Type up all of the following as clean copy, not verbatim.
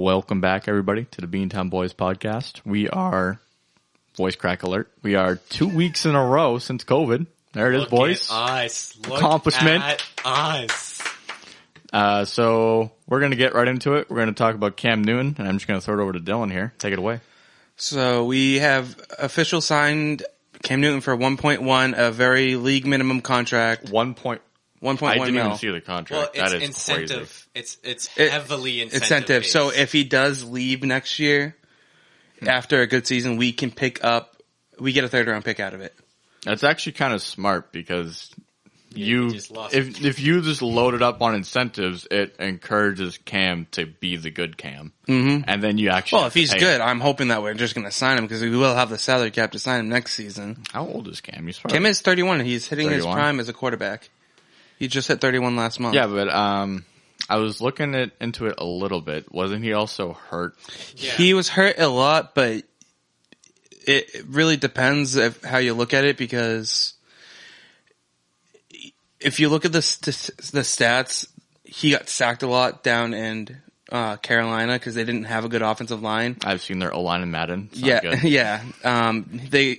Welcome back, everybody, to the Beantown Boys podcast. We are, voice crack alert, we are 2 weeks in a row since COVID. There it is, boys. Accomplishment. At us. So we're going to get right into it. We're going to talk about Cam Newton, and I'm just going to throw it over to Dylan here. Take it away. So we have official signed Cam Newton for 1.1, a very league minimum contract. 1.1 I didn't mil. even see the contract. Well, it's that is incentive. crazy. It's heavily incentive. So if he does leave next year, after a good season, we get a third round pick out of it. That's actually kind of smart because you just lost if you just load it up on incentives, it encourages Cam to be the good Cam. Mm-hmm. And then you actually if he's good, I'm hoping that we're just going to sign him because we will have the salary cap to sign him next season. How old is Cam? Cam is 31. He's hitting 31? his prime as a quarterback. He just hit 31 last month. Yeah, but I was looking into it a little bit. Wasn't he also hurt? Yeah. He was hurt a lot, but it really depends of how you look at it because if you look at the stats, he got sacked a lot down in Carolina because they didn't have a good offensive line. I've seen their O-line in Madden. It's not Yeah, good. yeah. They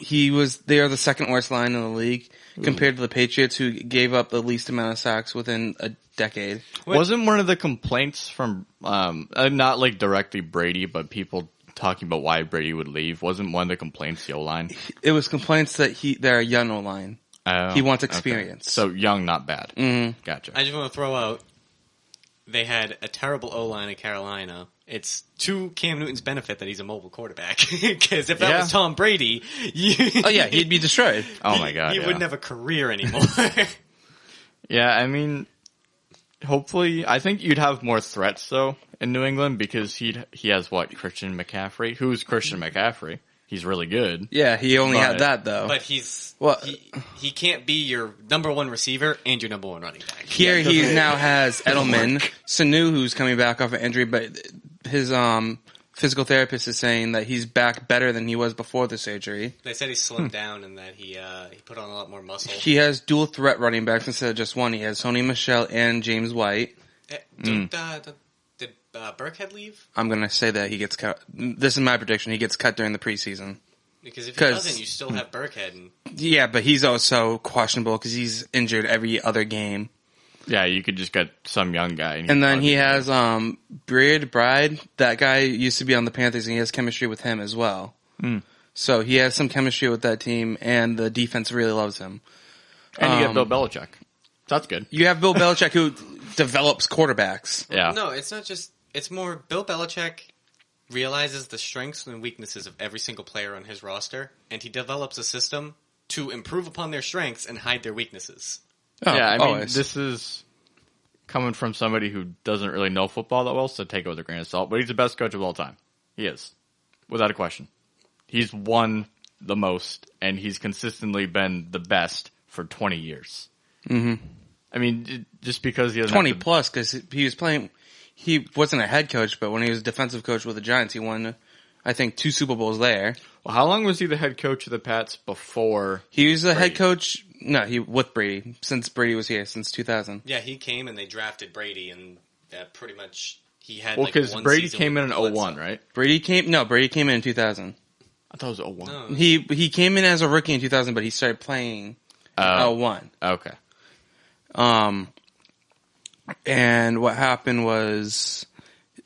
are the second worst line in the league compared to the Patriots, who gave up the least amount of sacks within a decade. Wasn't one of the complaints from not like directly Brady, but people talking about why Brady would leave? Wasn't one of the complaints the O-line? It was complaints that they're a young O-line. He wants experience. Okay. So young, not bad. Mm-hmm. Gotcha. I just want to throw out, they had a terrible O-line in Carolina. It's to Cam Newton's benefit that he's a mobile quarterback. Because if that was Tom Brady, he'd be destroyed. Oh my God, he wouldn't have a career anymore. Yeah, I mean, hopefully, I think you'd have more threats though in New England because he has what, Christian McCaffrey? Who's Christian McCaffrey? He's really good. Yeah, he only had that though. But he can't be your number one receiver and your number one running back. Here he now has Edelman, Sanu, who's coming back off an injury, but his physical therapist is saying that he's back better than he was before the surgery. They said he slimmed down and that he put on a lot more muscle. He has dual threat running backs instead of just one. He has Sony Michel and James White. Did Burkhead leave? I'm going to say that he gets cut. This is my prediction. He gets cut during the preseason. Because if he doesn't, you still have Burkhead. Yeah, but he's also questionable because he's injured every other game. Yeah, you could just get some young guy. And then he has Bride. That guy used to be on the Panthers, and he has chemistry with him as well. Mm. So he has some chemistry with that team, and the defense really loves him. And you get Bill Belichick. That's good. You have Bill Belichick, who develops quarterbacks. Yeah. No, it's not just... It's more Bill Belichick realizes the strengths and weaknesses of every single player on his roster, and he develops a system to improve upon their strengths and hide their weaknesses. Oh, yeah, I mean, this is coming from somebody who doesn't really know football that well, so take it with a grain of salt. But he's the best coach of all time. He is. Without a question. He's won the most, and he's consistently been the best for 20 years. Mm-hmm. I mean, just because he doesn't 20 plus, because he was playing... He wasn't a head coach, but when he was a defensive coach with the Giants, he won, I think, 2 Super Bowls there. Well, how long was he the head coach of the Pats before He was the head coach... No, with Brady, since Brady was here, since 2000. Yeah, he came and they drafted Brady, and pretty much he had because Brady came in 01, right? Brady came in 2000. I thought it was 01. No. He came in as a rookie in 2000, but he started playing 01. Okay. And what happened was,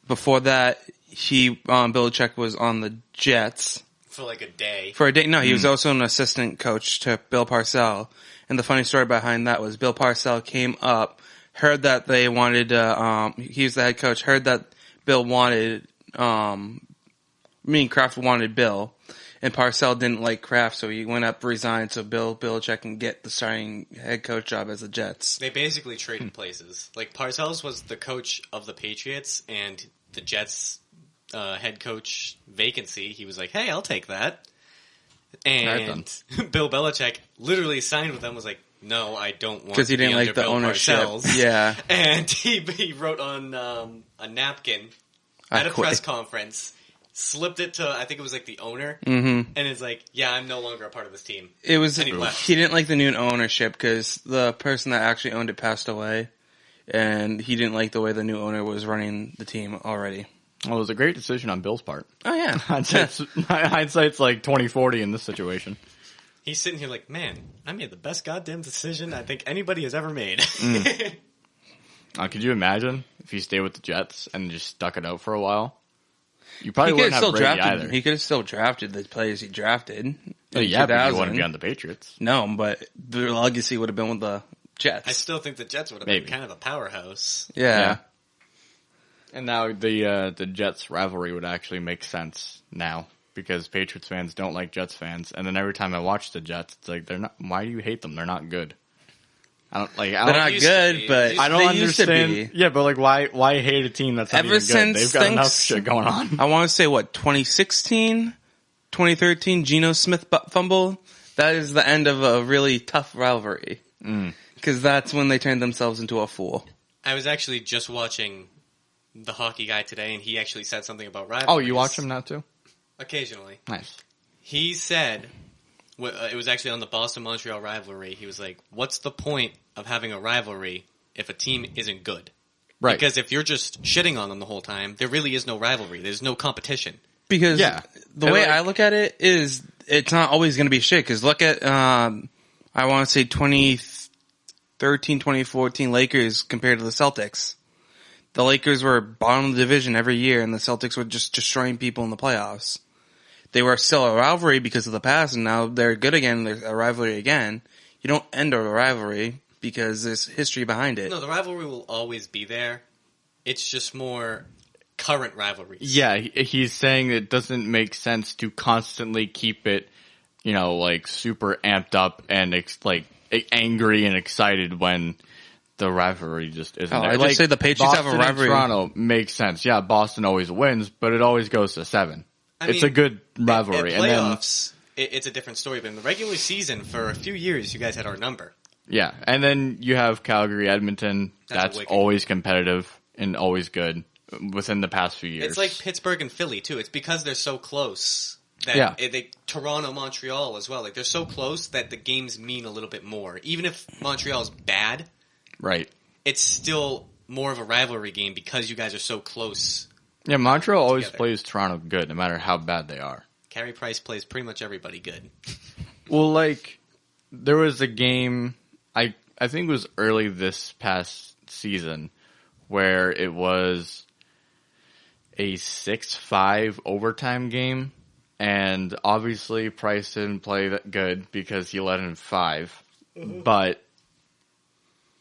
before that, Belichick was on the Jets. For like a day. For a day. No, he was also an assistant coach to Bill Parcells. And the funny story behind that was Bill Parcells came up, heard that they wanted he was the head coach, heard that Bill wanted, Kraft wanted Bill. And Parcells didn't like Kraft, so he went up, resigned, so Bill Belichick can get the starting head coach job as the Jets. They basically traded places. Like, Parcells was the coach of the Patriots, and the Jets' head coach vacancy, he was like, hey, I'll take that. And Bill Belichick literally signed with them, was like, no, I don't want to because he didn't like the Bill ownership. Parcells. Yeah. And he wrote on a napkin at a press conference, slipped it to, I think it was like the owner, and it's like, yeah, I'm no longer a part of this team. It was, and he left. He didn't like the new ownership because the person that actually owned it passed away, and he didn't like the way the new owner was running the team already. Well, it was a great decision on Bill's part. Oh, yeah. Hindsight's like 20/40 in this situation. He's sitting here like, man, I made the best goddamn decision I think anybody has ever made. Could you imagine if he stayed with the Jets and just stuck it out for a while? You probably He could wouldn't have have still Brady drafted. either. He could have still drafted the players he drafted. Yeah, but he wouldn't be on the Patriots. No, but the legacy would have been with the Jets. I still think the Jets would have been kind of a powerhouse. Yeah. And now the Jets rivalry would actually make sense now because Patriots fans don't like Jets fans, and then every time I watch the Jets, it's like they're not. Why do you hate them? They're not good. They're not good, but I don't they understand. Used to be. Yeah, but like, why hate a team that's not Ever even good? They've got enough shit going on. I want to say 2016, 2013 Geno Smith fumble. That is the end of a really tough rivalry because that's when they turned themselves into a fool. I was actually just watching the hockey guy today, and he actually said something about rivalries. Oh, you watch him now too? Occasionally. Nice. He said, it was actually on the Boston-Montreal rivalry, he was like, what's the point of having a rivalry if a team isn't good? Right. Because if you're just shitting on them the whole time, there really is no rivalry. There's no competition. Because the way I look at it is it's not always going to be shit. Because look at, I want to say 2013, 2014 Lakers compared to the Celtics. The Lakers were bottom of the division every year, and the Celtics were just destroying people in the playoffs. They were still a rivalry because of the past, and now they're good again. They're a rivalry again. You don't end a rivalry because there's history behind it. No, the rivalry will always be there. It's just more current rivalries. Yeah, he's saying it doesn't make sense to constantly keep it, like super amped up and angry and excited when the rivalry just isn't there. I just say the Patriots have a rivalry. Toronto makes sense. Yeah, Boston always wins, but it always goes to 7. It's a good rivalry. At playoffs, it's a different story. But in the regular season, for a few years, you guys had our number. Yeah, and then you have Calgary, Edmonton. That's always competitive and always good within the past few years. It's like Pittsburgh and Philly, too. It's because they're so close. That Toronto, Montreal as well. Like, they're so close that the games mean a little bit more. Even if Montreal's bad, right? It's still more of a rivalry game because you guys are so close. Yeah, Montreal always plays Toronto good, no matter how bad they are. Carey Price plays pretty much everybody good. Well, there was a game, I think it was early this past season, where it was a 6-5 overtime game, and obviously Price didn't play that good because he let in 5, but,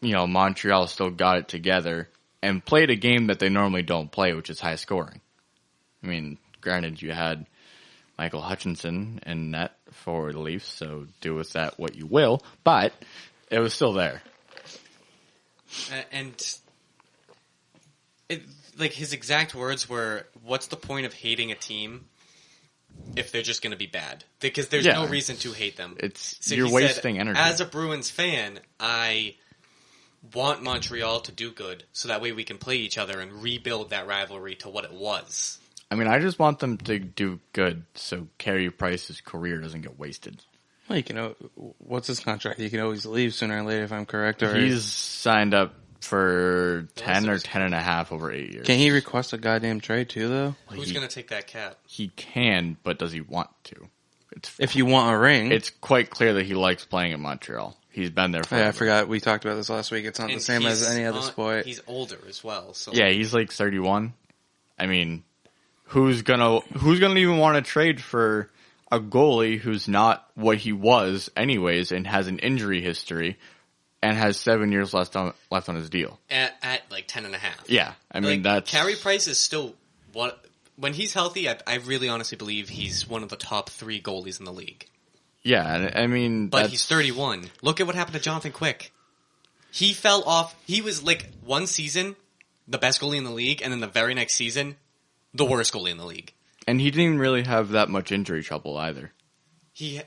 Montreal still got it together and played a game that they normally don't play, which is high scoring. I mean, granted, you had Michael Hutchinson in net for the Leafs, so do with that what you will, but it was still there. And his exact words were, what's the point of hating a team if they're just going to be bad? Because there's no reason to hate them. You're wasting energy. As a Bruins fan, I want Montreal to do good, so that way we can play each other and rebuild that rivalry to what it was. I mean, I just want them to do good so Carey Price's career doesn't get wasted. Well, what's his contract? He can always leave sooner or later, if I'm correct. Or he's signed up for 10 or 10.5 over 8 years. Can he request a goddamn trade too, though? Who's going to take that cap? He can, but does he want to? If you want a ring. It's quite clear that he likes playing in Montreal. He's been there forever. Yeah, I forgot. We talked about this last week. It's not the same as any other sport. He's older as well. So yeah, he's 31. I mean, who's gonna even want to trade for a goalie who's not what he was anyways and has an injury history and has 7 years left on his deal? At 10.5. Yeah, I mean, that's... Carey Price is still... When he's healthy, I really honestly believe he's one of the top 3 goalies in the league. Yeah, I mean... But he's 31. Look at what happened to Jonathan Quick. He fell off. He was, one season, the best goalie in the league, and then the very next season, the worst goalie in the league. And he didn't really have that much injury trouble either. He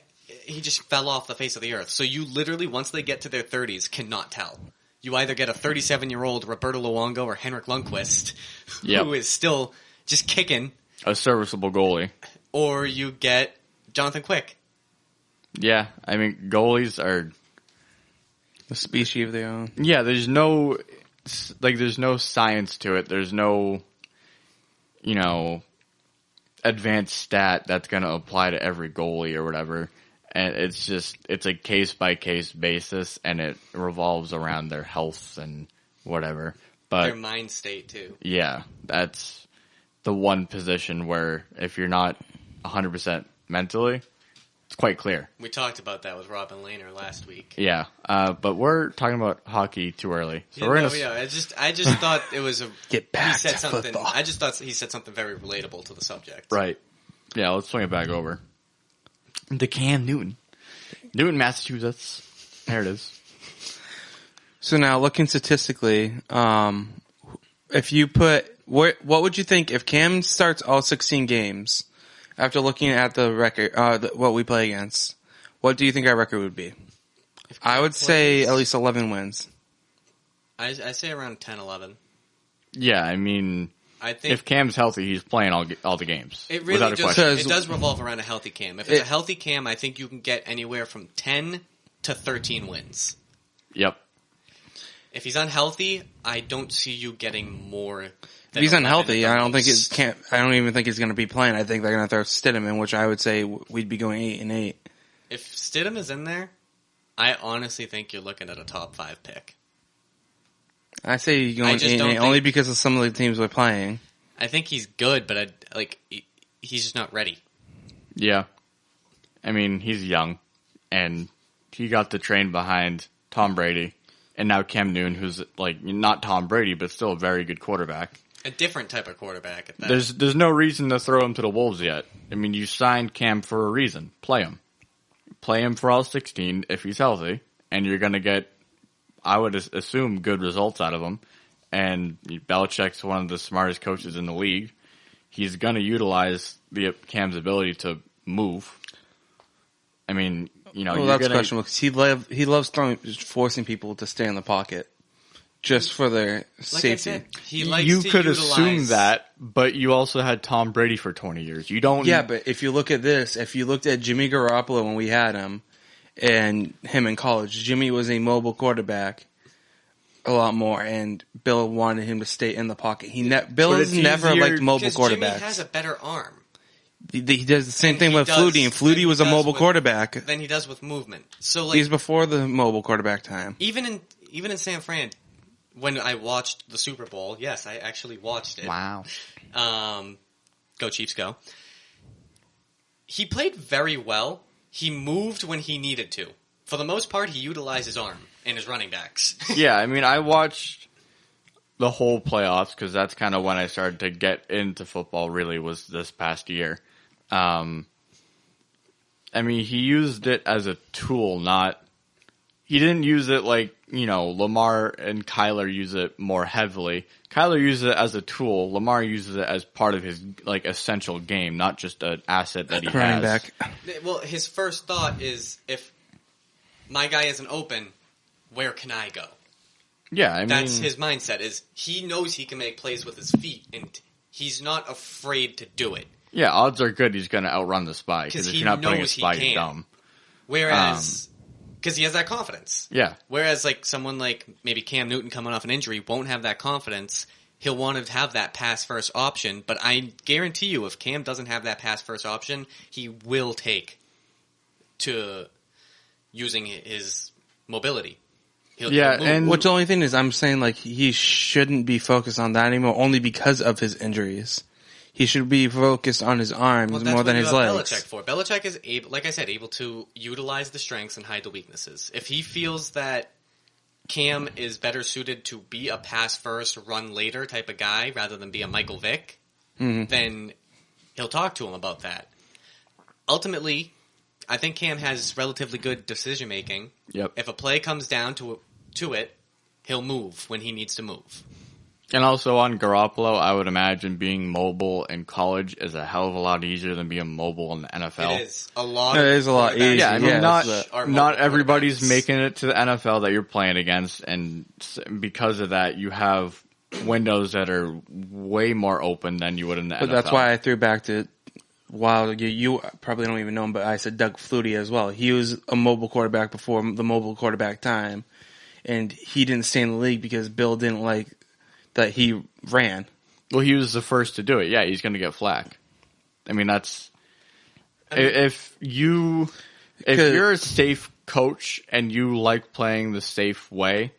just fell off the face of the earth. So you literally, once they get to their 30s, cannot tell. You either get a 37-year-old Roberto Luongo or Henrik Lundqvist, who is still just kicking. A serviceable goalie. Or you get Jonathan Quick. Yeah, I mean, goalies are... the species of their own. Yeah, there's no science to it. There's no... advanced stat that's going to apply to every goalie or whatever. And it's a case-by-case basis, and it revolves around their health and whatever. But their mind state, too. Yeah, that's the one position where if you're not 100% mentally, it's quite clear. We talked about that with Robin Lehner last week. Yeah, but we're talking about hockey too early. So I just thought it was a... Get back he said to something. football. I just thought he said something very relatable to the subject. Right. Yeah, let's swing it back over. The Cam Newton. Newton, Massachusetts. There it is. So now, looking statistically, if you put... What would you think if Cam starts all 16 games after looking at the record, what we play against? What do you think our record would be? I would say at least 11 wins. I say around 10, 11. Yeah, I mean... I think if Cam's healthy, he's playing all the games. It really just it does revolve around a healthy Cam. If it's a healthy Cam, I think you can get anywhere from 10 to 13 wins. Yep. If he's unhealthy, I don't see you getting more. If he's unhealthy, I don't most. I don't even think he's going to be playing. I think they're going to throw Stidham in, which I would say we'd be going 8-8. If Stidham is in there, I honestly think you're looking at a top 5 pick. I say you're going 8-8 only because of some of the teams we're playing. I think he's good, but he's just not ready. Yeah. I mean, he's young, and he got to train behind Tom Brady, and now Cam Newton, who's not Tom Brady, but still a very good quarterback. A different type of quarterback at that. There's no reason to throw him to the Wolves yet. I mean, you signed Cam for a reason. Play him. Play him for all 16 if he's healthy, and you're going to get, I would assume, good results out of him. And Belichick's one of the smartest coaches in the league. He's going to utilize Cam's ability to move. I mean, that's questionable because he loves forcing people to stay in the pocket just for their safety. I said, he likes you to could utilize... assume that, but you also had Tom Brady for 20 years. You don't. Yeah, but if you look at this, if you looked at Jimmy Garoppolo when we had him, and him in college, Jimmy was a mobile quarterback a lot more, and Bill wanted him to stay in the pocket. Bill has never liked mobile quarterbacks. Jimmy has a better arm. He does the same thing with Flutie, and Flutie was a mobile quarterback. Than he does with movement. So he's before the mobile quarterback time. Even in San Fran, when I watched the Super Bowl, yes, I actually watched it. Wow. Go Chiefs, go. He played very well. He moved when he needed to. For the most part, he utilized his arm and his running backs. Yeah, I mean, I watched the whole playoffs because that's kind of when I started to get into football, really, was this past year. I mean, he used it as a tool, he didn't use it like, Lamar and Kyler use it more heavily. Kyler uses it as a tool. Lamar uses it as part of his, essential game, not just an asset that he running has. Back. Well, his first thought is, if my guy isn't open, where can I go? Yeah, I mean... That's his mindset, is he knows he can make plays with his feet, and he's not afraid to do it. Yeah, odds are good he's going to outrun the spy, because if you're not putting a spy, you're dumb. Whereas... Because he has that confidence. Yeah. Whereas, someone like maybe Cam Newton coming off an injury won't have that confidence. He'll want to have that pass-first option. But I guarantee you, if Cam doesn't have that pass-first option, he will take to using his mobility. He'll move. And the only thing is I'm saying, he shouldn't be focused on that anymore only because of his injuries. He should be focused on his arms more than his legs. Belichick for. Belichick is able, like I said, able to utilize the strengths and hide the weaknesses. If he feels that Cam is better suited to be a pass first, run later type of guy rather than be a Michael Vick, then he'll talk to him about that. Ultimately, I think Cam has relatively good decision making. Yep. If a play comes down to it, he'll move when he needs to move. And also on Garoppolo, I would imagine being mobile in college is a hell of a lot easier than being mobile in the NFL. It is a lot. It is a lot easier. Yeah, I mean, not everybody's quarterbacks. making it to the NFL that you're playing against, and because of that, you have windows that are way more open than you would in the NFL. But that's why I threw back to you probably don't even know him, but I said Doug Flutie as well. He was a mobile quarterback before the mobile quarterback time, and he didn't stay in the league because Bill didn't like that he ran. Well, he was the first to do it. Yeah, he's going to get flack. I mean, that's if you're a safe coach and you like playing the safe way,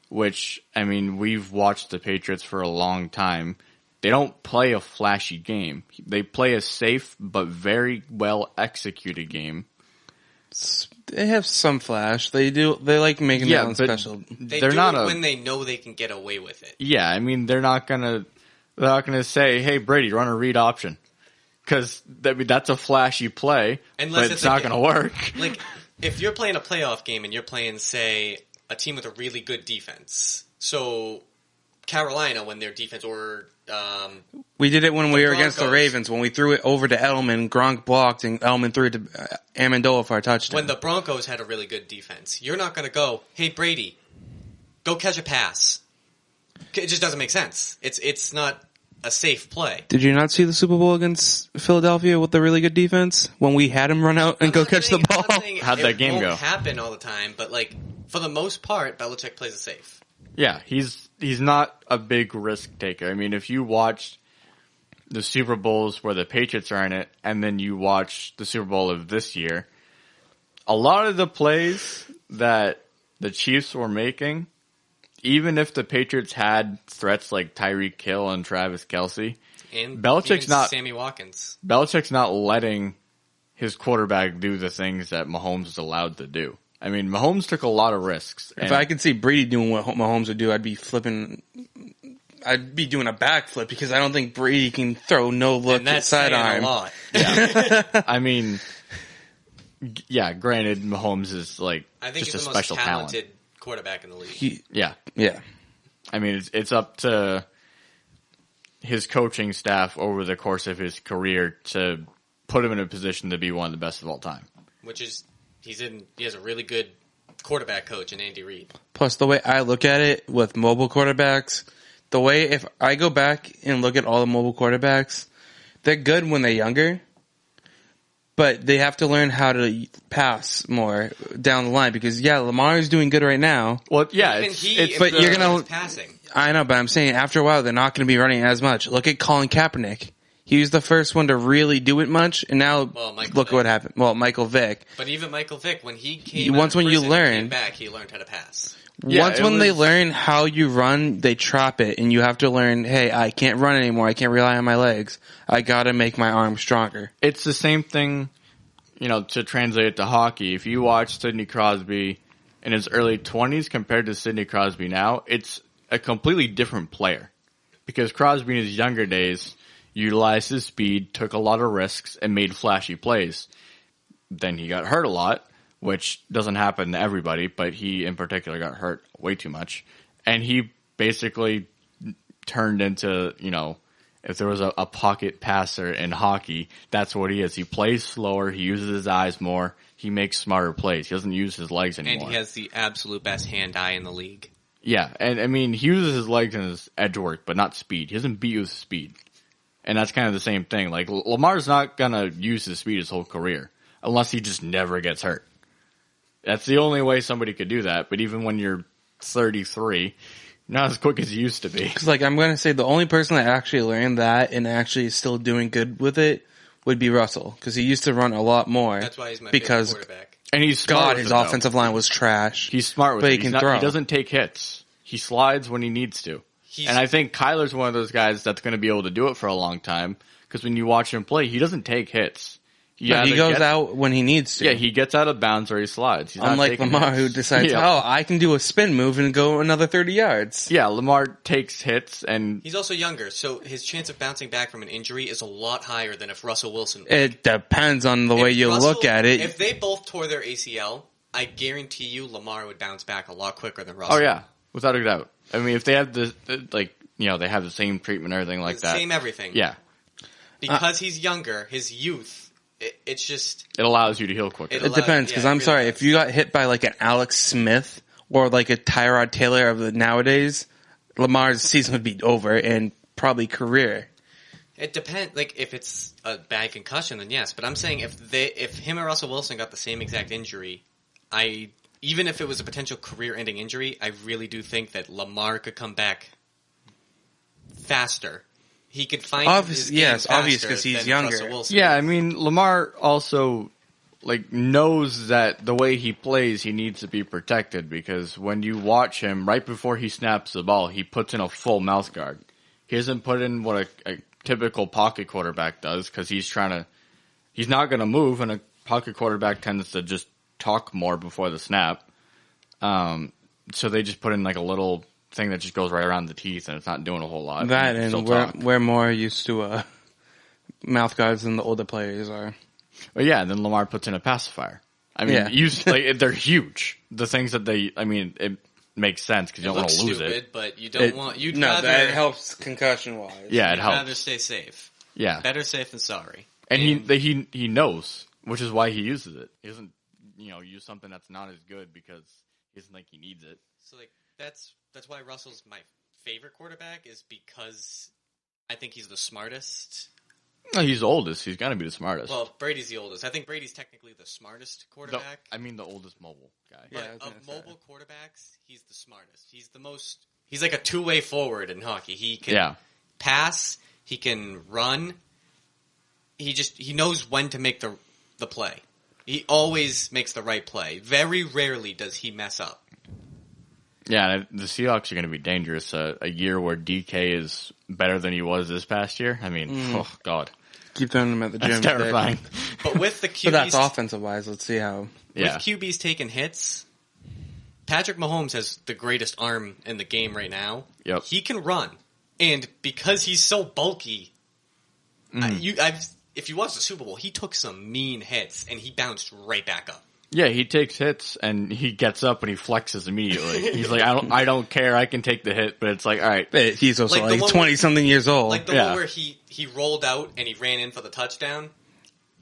which I mean, we've watched the Patriots for a long time. They don't play a flashy game. They play a safe but very well executed game. They have some flash. They do. They like making their own special. They're not when they know they can get away with it. Yeah, I mean, they're not gonna say, "Hey, Brady, run a read option," because that's a flashy play, but it's not gonna work. Like if you're playing a playoff game and you're playing, say, a team with a really good defense, so Carolina when their defense or we did it when we were Broncos. against the Ravens when we threw it over to Edelman. Gronk blocked and Edelman threw it to Amendola for a touchdown. When the Broncos had a really good defense, you're not going to go, "Hey Brady, go catch a pass." It just doesn't make sense. It's not a safe play. Did you not see the Super Bowl against Philadelphia with the really good defense when we had him run out and go catch the ball? How'd that game go? It won't happen all the time, but like for the most part, Belichick plays it safe. Yeah, he's not a big risk taker. I mean, if you watch the Super Bowls where the Patriots are in it, and then you watch the Super Bowl of this year, a lot of the plays that the Chiefs were making, even if the Patriots had threats like Tyreek Hill and Travis Kelce, and Belichick's not Sammy Watkins. Belichick's not letting his quarterback do the things that Mahomes is allowed to do. I mean, Mahomes took a lot of risks. If I could see Brady doing what Mahomes would do, I'd be doing a backflip because I don't think Brady can throw no look at sidearm. A lot. Yeah. I mean, yeah, granted, Mahomes is like I think just he's a the special most talented talent. quarterback in the league. Yeah. I mean, it's up to his coaching staff over the course of his career to put him in a position to be one of the best of all time. Which is, he has a really good quarterback coach in Andy Reid. Plus, the way I look at it with mobile quarterbacks, if I go back and look at all the mobile quarterbacks, they're good when they're younger, but they have to learn how to pass more down the line because, Lamar is doing good right now. Well, yeah, but you're going to passing. I know, but I'm saying after a while, they're not going to be running as much. Look at Colin Kaepernick. He was the first one to really do it much, and now look what happened. Well, Michael Vick. But even Michael Vick, when he came when you learn, came back, he learned how to pass. Yeah, they learn how you run, they trap it, and you have to learn, hey, I can't run anymore. I can't rely on my legs. I got to make my arms stronger. It's the same thing, to translate it to hockey. If you watch Sidney Crosby in his early 20s compared to Sidney Crosby now, it's a completely different player. Because Crosby in his younger days utilized his speed, took a lot of risks, and made flashy plays. Then he got hurt a lot, which doesn't happen to everybody, but he in particular got hurt way too much. And he basically turned into, if there was a pocket passer in hockey, that's what he is. He plays slower, he uses his eyes more, he makes smarter plays. He doesn't use his legs anymore. And he has the absolute best hand-eye in the league. Yeah, and I mean, he uses his legs and his edge work, but not speed. He doesn't beat you with speed. And that's kind of the same thing. Like, Lamar's not going to use his speed his whole career, unless he just never gets hurt. That's the only way somebody could do that, but even when you're 33, not as quick as you used to be. Because, I'm going to say the only person that actually learned that and actually is still doing good with it would be Russell, because he used to run a lot more. That's why he's my favorite quarterback. And he's smart his offensive line was trash. He's smart with but it. He doesn't take hits. He slides when he needs to. And I think Kyler's one of those guys that's going to be able to do it for a long time, because when you watch him play, he doesn't take hits. He goes out when he needs to. Yeah, he gets out of bounds or he slides. He's unlike Lamar, who decides, I can do a spin move and go another 30 yards. Yeah, Lamar takes hits, and he's also younger, so his chance of bouncing back from an injury is a lot higher than if Russell Wilson would. It depends on the way you look at it. If they both tore their ACL, I guarantee you Lamar would bounce back a lot quicker than Russell. Oh, yeah, without a doubt. I mean, if they have they have the same treatment and everything like that. Same everything. Yeah. Because he's younger, his youth, it's just... It allows you to heal quicker. It depends, because I'm sorry, if you got hit by an Alex Smith or a Tyrod Taylor of the nowadays, Lamar's season would be over and probably career. It depends. If it's a bad concussion, then yes. But I'm saying if him and Russell Wilson got the same exact injury, even if it was a potential career-ending injury, I really do think that Lamar could come back faster he could find his game obvious because he's than younger. Russell Wilson. Yeah, I mean, Lamar also knows that the way he plays, he needs to be protected because when you watch him right before he snaps the ball, he puts in a full mouth guard. He doesn't put in what a typical pocket quarterback does because he's not going to move, and a pocket quarterback tends to just talk more before the snap. So they just put in a little thing that just goes right around the teeth, and it's not doing a whole lot. That and we're more used to mouth guards than the older players are. Well, yeah, and then Lamar puts in a pacifier. I mean, they're huge. The things that it makes sense because you don't want to lose stupid, it. But you don't want. That helps concussion wise. Yeah, it helps. You'd rather stay safe. Yeah, better safe than sorry. And he knows, which is why he uses it. He doesn't use something that's not as good because he doesn't think he needs it. So that's why Russell's my favorite quarterback is because I think he's the smartest. No, he's the oldest. He's got to be the smartest. Well, Brady's the oldest. I think Brady's technically the smartest quarterback. The oldest mobile guy. But of mobile quarterbacks, he's the smartest. He's the most. He's like a two-way forward in hockey. He can pass. He can run. He knows when to make the play. He always makes the right play. Very rarely does he mess up. Yeah, the Seahawks are going to be dangerous. A year where DK is better than he was this past year. I mean, oh god, keep throwing him at the gym. That's terrifying. But with the QBs, but that's offensive wise. Let's see how. With QBs taking hits, Patrick Mahomes has the greatest arm in the game right now. Yep, he can run, and because he's so bulky, if you watch the Super Bowl, he took some mean hits and he bounced right back up. Yeah, he takes hits and he gets up and he flexes immediately. He's like, I don't care, I can take the hit, but it's like, all right. But he's also 20-something years old. Like the one where he rolled out and he ran in for the touchdown,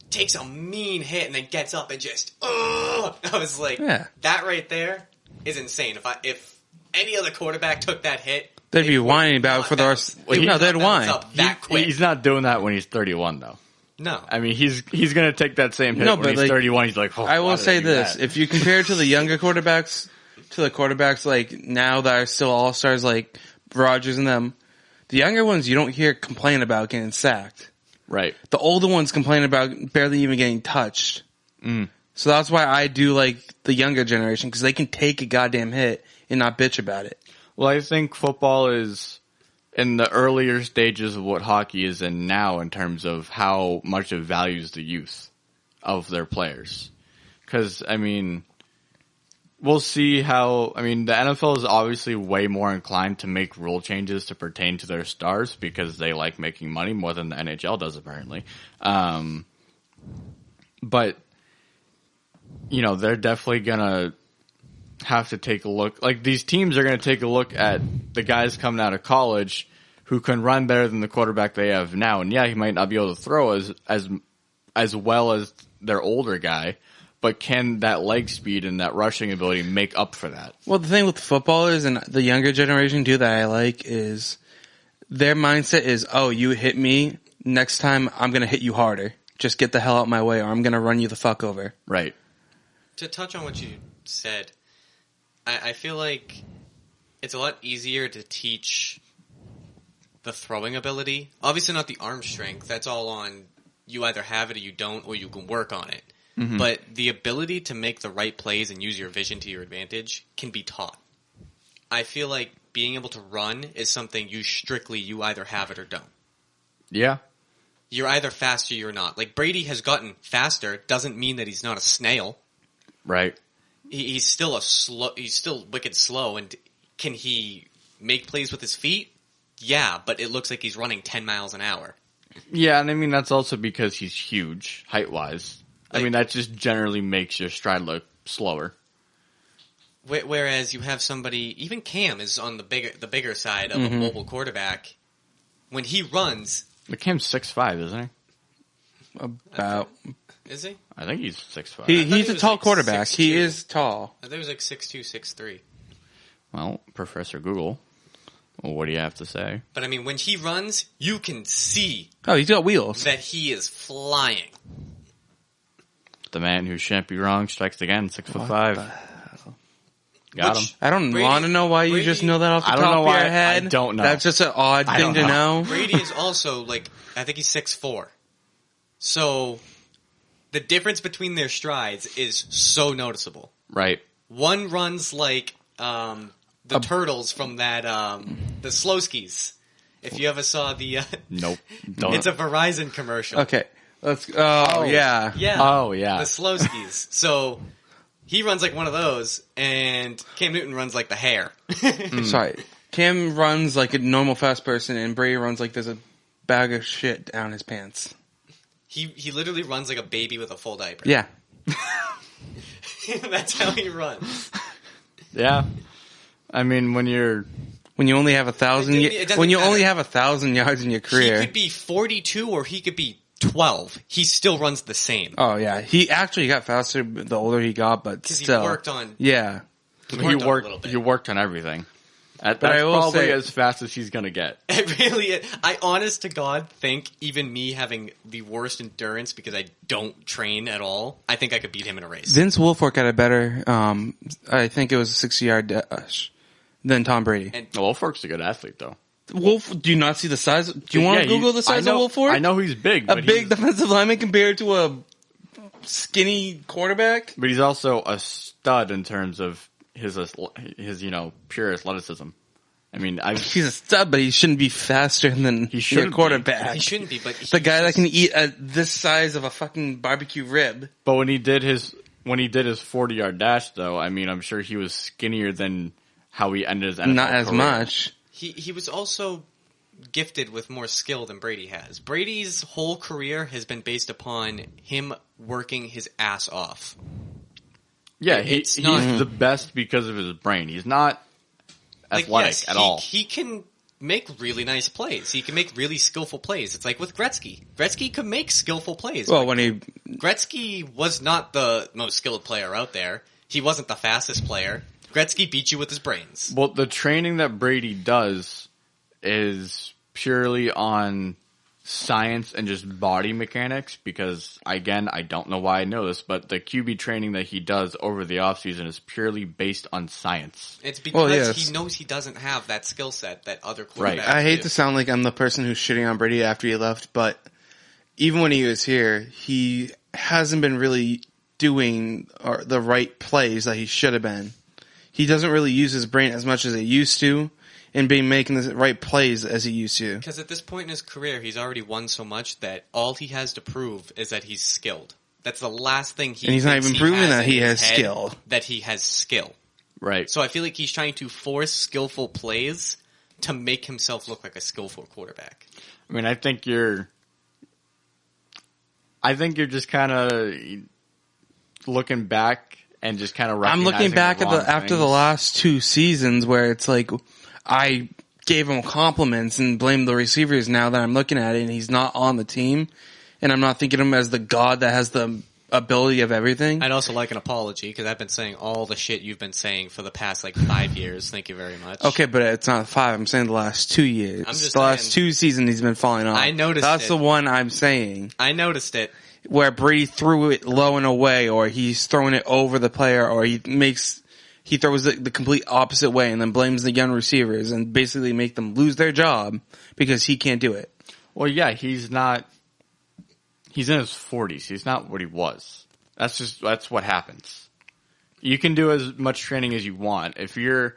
takes a mean hit and then gets up and just, I was like, that right there is insane. If any other quarterback took that hit, they'd be whining about it for the rest. No, they'd whine. He's not doing that when he's 31, though. No. I mean, he's going to take that same hit when he's 31. He's like, I will say this. If you compare it to the younger quarterbacks, to the quarterbacks now that are still all-stars like Rodgers and them, the younger ones you don't hear complain about getting sacked. Right. The older ones complain about barely even getting touched. So that's why I do like the younger generation, because they can take a goddamn hit and not bitch about it. Well, I think football is in the earlier stages of what hockey is in now in terms of how much it values the youth of their players. Because, I mean, we'll see how, the NFL is obviously way more inclined to make rule changes to pertain to their stars because they like making money more than the NHL does, apparently. But, they're definitely going to have to take a look. Like, these teams are going to take a look at the guys coming out of college who can run better than the quarterback they have now. And yeah, he might not be able to throw as well as their older guy, but can that leg speed and that rushing ability make up for that? Well, the thing with footballers and the younger generation too that I like is their mindset is, oh, you hit me, next time I'm going to hit you harder. Just get the hell out my way or I'm going to run you the fuck over. Right. To touch on what you said, I feel like it's a lot easier to teach the throwing ability. Obviously not the arm strength. That's all on you either have it or you don't, or you can work on it. Mm-hmm. But the ability to make the right plays and use your vision to your advantage can be taught. I feel like being able to run is something you either have it or don't. Yeah. You're either fast or you're not. Like Brady has gotten faster, doesn't mean that he's not a snail. Right. He's still he's still wicked slow, and can he make plays with his feet? Yeah, but it looks like he's running 10 miles an hour. Yeah, and that's also because he's huge, height-wise. That just generally makes your stride look slower. Whereas you have somebody, even Cam is on the bigger side of a mobile quarterback. When he runs... But Cam's 6'5", isn't he? About... Is he? I think he's 6'5". He's a tall quarterback. 6'2". He is tall. I thought he was like 6'2", 6'3". Well, Professor Google, what do you have to say? But when he runs, you can see... Oh, he's got wheels. ...that he is flying. The man who shan't be wrong strikes again, 6'5". Got him. I don't want to know why you just know that off the top of your head. I don't know. That's just an odd thing to know. Brady is also, like, I think he's 6'4". So, the difference between their strides is so noticeable. Right. One runs like the turtles from that, the slow skis. If you ever saw the... Nope. It's a Verizon commercial. Okay. Let's. Yeah. Yeah. Oh, yeah. The slow skis. So... He runs like one of those, and Cam Newton runs like the hare. Sorry. Cam runs like a normal fast person, and Brady runs like there's a bag of shit down his pants. He literally runs like a baby with a full diaper. Yeah. That's how he runs. Yeah. I mean, when you only have 1,000, only have 1,000 yards in your career, he could be 42 or he could be 12. He still runs the same. Oh yeah, he actually got faster the older he got, but still, he worked on. Yeah, you worked on everything. That's probably as fast as he's gonna get. It really is. I honest to God think even me having the worst endurance because I don't train at all, I think I could beat him in a race. Vince Wilfork had a better, I think it was a 60-yard dash than Tom Brady. And Wilfork's a good athlete though. Wolf, do you not see the size? Do you want to Google the size of Wilfork? I know he's big. A big defensive lineman compared to a skinny quarterback? But he's also a stud in terms of his pure athleticism. I mean, he's a stud, but he shouldn't be faster than your quarterback. He shouldn't be, but the guy that can eat this size of a fucking barbecue rib. But when he did his 40-yard dash, though, I mean, I'm sure he was skinnier than how he ended his NFL Not as career. much. He was also gifted with more skill than Brady has. Brady's whole career has been based upon him working his ass off. Yeah, he's the best because of his brain. He's not athletic at all. He can make really nice plays. He can make really skillful plays. It's like with Gretzky. Gretzky could make skillful plays. Well, Gretzky was not the most skilled player out there. He wasn't the fastest player. Gretzky beat you with his brains. Well, the training that Brady does is purely on science and just body mechanics because, again, I don't know why I know this, but the QB training that he does over the offseason is purely based on science. It's because he knows he doesn't have that skill set that other quarterbacks do. I hate to sound like I'm the person who's shitting on Brady after he left, but even when he was here, he hasn't been really doing the right plays that he should have been. He doesn't really use his brain as much as he used to and being making the right plays as he used to. Because at this point in his career, he's already won so much that all he has to prove is that he's skilled. That's the last thing and he's not even proving that he has skill. That he has skill. Right. So I feel like he's trying to force skillful plays to make himself look like a skillful quarterback. I mean, I think you're just kind of looking back and just kind of I'm looking back at after the last two seasons where it's like I gave him compliments and blamed the receivers now that I'm looking at it and he's not on the team and I'm not thinking of him as the god that has the ability of everything. I'd also like an apology because I've been saying all the shit you've been saying for the past 5 years. Thank you very much. Okay, but it's not 5. I'm saying the last 2 years. I'm just the last 2 seasons he's been falling off. I noticed That's the one I'm saying. I noticed it. Where Brady threw it low and away, or he's throwing it over the player, or he throws it the complete opposite way and then blames the young receivers and basically make them lose their job because he can't do it. Well, yeah, he's in his 40s. He's not what he was. That's what happens. You can do as much training as you want. If you're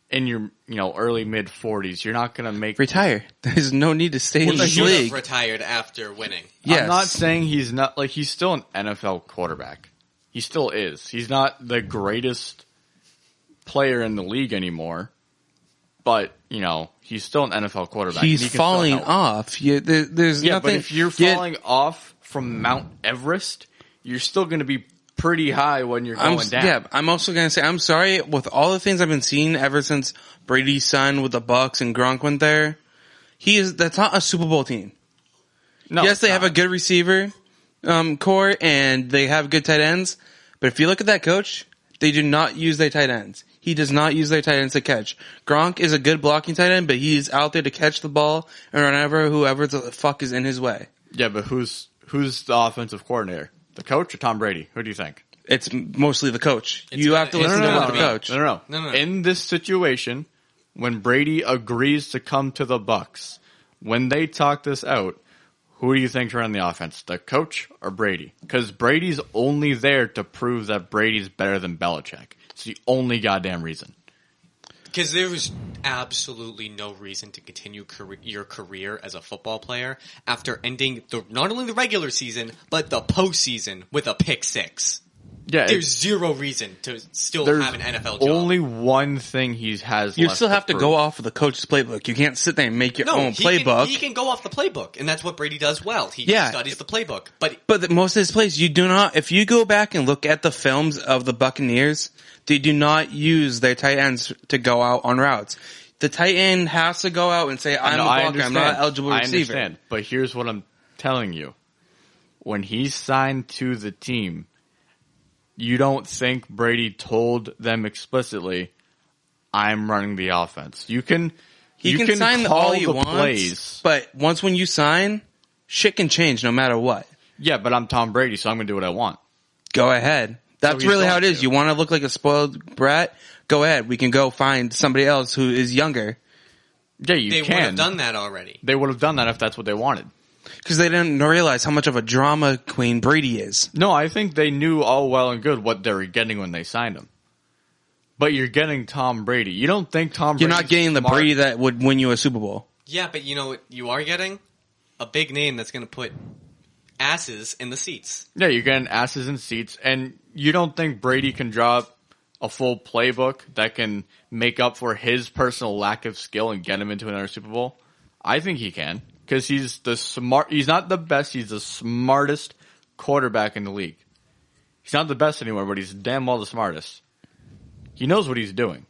in your, early mid 40s, you're not going to retire. There's no need to stay in this league. Retired after winning. Yes. I'm not saying he's not, he's still an NFL quarterback. He still is. He's not the greatest player in the league anymore, but, he's still an NFL quarterback. He's falling off. There's nothing. But if you're falling off from Mount Everest, you're still going to be pretty high when you're going down. Yeah, I'm also going to say, I'm sorry, with all the things I've been seeing ever since Brady signed with the Bucks and Gronk went there, that's not a Super Bowl team. No, yes, they have a good receiver core and they have good tight ends, but if you look at that coach, they do not use their tight ends. He does not use their tight ends to catch. Gronk is a good blocking tight end, but he's out there to catch the ball and run whoever the fuck is in his way. Yeah, but who's the offensive coordinator? The coach or Tom Brady? Who do you think? It's mostly the coach. You have to listen to what the coach. No. In this situation, when Brady agrees to come to the Bucs, when they talk this out, who do you think's running the offense? The coach or Brady? Because Brady's only there to prove that Brady's better than Belichick. It's the only goddamn reason. Because there was absolutely no reason to continue your career as a football player after ending not only the regular season, but the postseason with a pick six. Yeah, there's zero reason to still have an NFL job. Only one thing he has. You still have to go off of the coach's playbook. You can't sit there and make your own playbook. He can go off the playbook, and that's what Brady does well. He studies the playbook. But most of his plays, you do not. If you go back and look at the films of the Buccaneers, they do not use their tight ends to go out on routes. The tight end has to go out and say, "I'm a blocker. I'm not an eligible receiver." I understand, but here's what I'm telling you: when he signed to the team. You don't think Brady told them explicitly, "I'm running the offense." He can sign all he wants, plays, but once when you sign, shit can change no matter what. Yeah, but I'm Tom Brady, so I'm going to do what I want. Go ahead. That's really how it is. You want to look like a spoiled brat? Go ahead. We can go find somebody else who is younger. Yeah, They would have done that already. They would have done that if that's what they wanted. Because they didn't realize how much of a drama queen Brady is. No, I think they knew all well and good what they were getting when they signed him. But you're getting Tom Brady. You don't think Tom Brady... You're not getting the Brady that would win you a Super Bowl. Yeah, but you know what you are getting? A big name that's going to put asses in the seats. Yeah, you're getting asses in seats. And you don't think Brady can draw up a full playbook that can make up for his personal lack of skill and get him into another Super Bowl? I think he can. Because he's not the best, he's the smartest quarterback in the league. He's not the best anymore, but he's damn well the smartest. He knows what he's doing.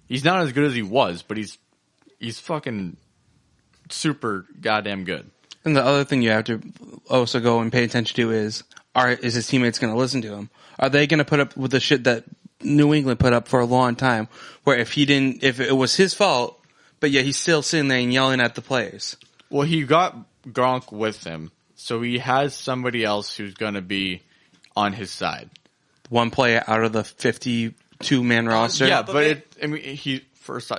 He's not as good as he was, but he's fucking super goddamn good. And the other thing you have to also go and pay attention to is his teammates going to listen to him? Are they going to put up with the shit that New England put up for a long time, where if it was his fault, but yet he's still sitting there and yelling at the players? Well, he got Gronk with him, so he has somebody else who's going to be on his side. One player out of the 52-man roster? Yeah, but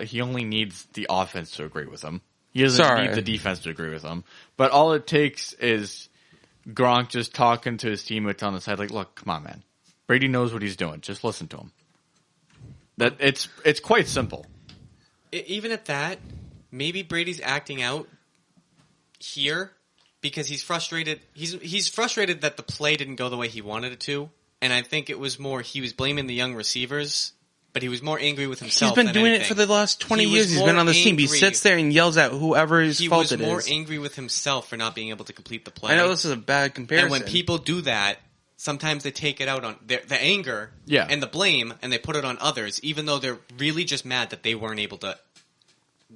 he only needs the offense to agree with him. He doesn't need the defense to agree with him. But all it takes is Gronk just talking to his teammates on the side, like, look, come on, man. Brady knows what he's doing. Just listen to him. It's quite simple. Even at that, maybe Brady's acting out here because he's frustrated. He's frustrated that the play didn't go the way he wanted it to, and I think it was more he was blaming the young receivers, but he was more angry with himself. He's been doing it for the last 20 years. He's been on this team. He sits there and yells at whoever his fault it is. He was more angry with himself for not being able to complete the play. I know this is a bad comparison. And when people do that, sometimes they take it out on the anger and the blame, and they put it on others, even though they're really just mad that they weren't able to.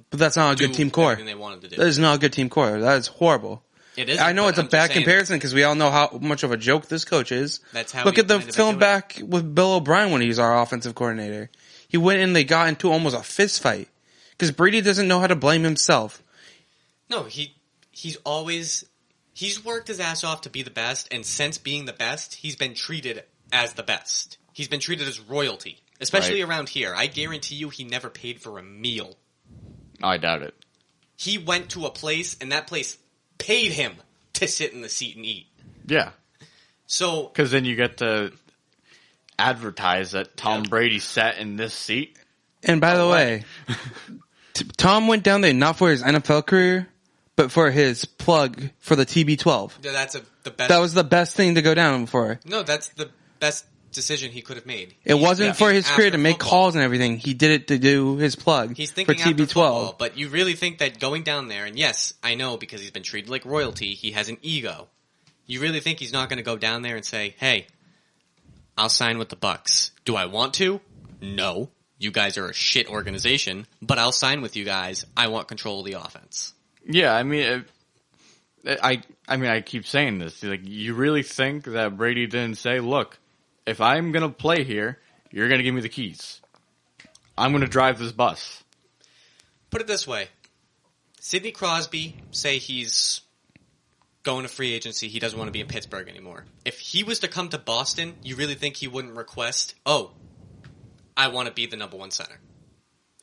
But that's not a good team core. They wanted to do. That is not a good team core. That is horrible. It is. I know it's a bad comparison because we all know how much of a joke this coach is. That's how. Look at the film back with Bill O'Brien when he was our offensive coordinator. He went and they got into almost a fist fight because Brady doesn't know how to blame himself. No, he's worked his ass off to be the best, and since being the best, he's been treated as the best. He's been treated as royalty, especially around here. I guarantee you, he never paid for a meal. I doubt it. He went to a place, and that place paid him to sit in the seat and eat. Yeah. So, because then you get to advertise that Tom Brady sat in this seat. And by the way, Tom went down there not for his NFL career, but for his plug for the TB12. Yeah, that's the best. That was the best thing to go down for. No, that's the best decision he could have made. It wasn't for his career to make calls and everything. He did it to do his plug. He's thinking for TB12. After football, but you really think that going down there, and yes, I know because he's been treated like royalty, he has an ego. You really think he's not going to go down there and say, "Hey, I'll sign with the Bucs. Do I want to? No. You guys are a shit organization, but I'll sign with you guys. I want control of the offense." Yeah, I mean, I keep saying this. Like, you really think that Brady didn't say, "Look, if I'm going to play here, you're going to give me the keys. I'm going to drive this bus." Put it this way. Sidney Crosby, say he's going to free agency. He doesn't want to be in Pittsburgh anymore. If he was to come to Boston, you really think he wouldn't request, I want to be the number one center?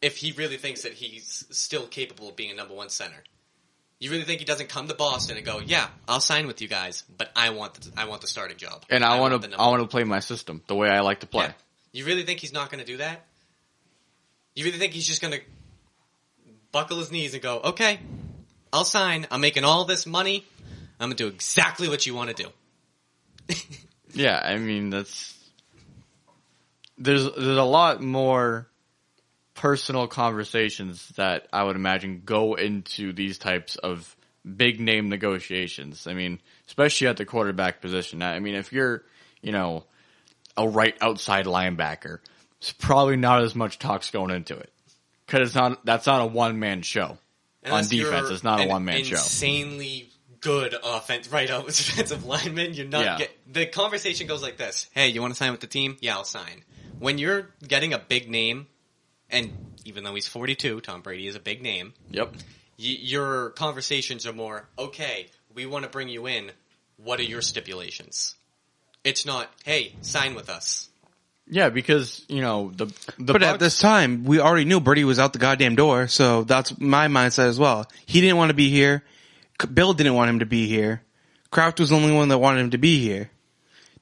If he really thinks that he's still capable of being a number one center. You really think he doesn't come to Boston and go, yeah, I'll sign with you guys, but I want the starting job. And I want to play my system the way I like to play. Yeah. You really think he's not going to do that? You really think he's just going to buckle his knees and go, okay, I'll sign. I'm making all this money. I'm going to do exactly what you want to do. Yeah, I mean, there's a lot more personal conversations that I would imagine go into these types of big name negotiations. I mean, especially at the quarterback position. I mean, if you're, a right outside linebacker, it's probably not as much talks going into it. Because that's not a one-man show. On defense, it's not a one-man show. Insanely good offensive lineman. You're not the conversation goes like this. Hey, you want to sign with the team? Yeah, I'll sign. When you're getting a big name, and even though he's 42, Tom Brady is a big name. Yep. Your conversations are more, okay, we want to bring you in. What are your stipulations? It's not, hey, sign with us. Yeah, because, the But at this time, we already knew Brady was out the goddamn door, so that's my mindset as well. He didn't want to be here. Bill didn't want him to be here. Kraft was the only one that wanted him to be here.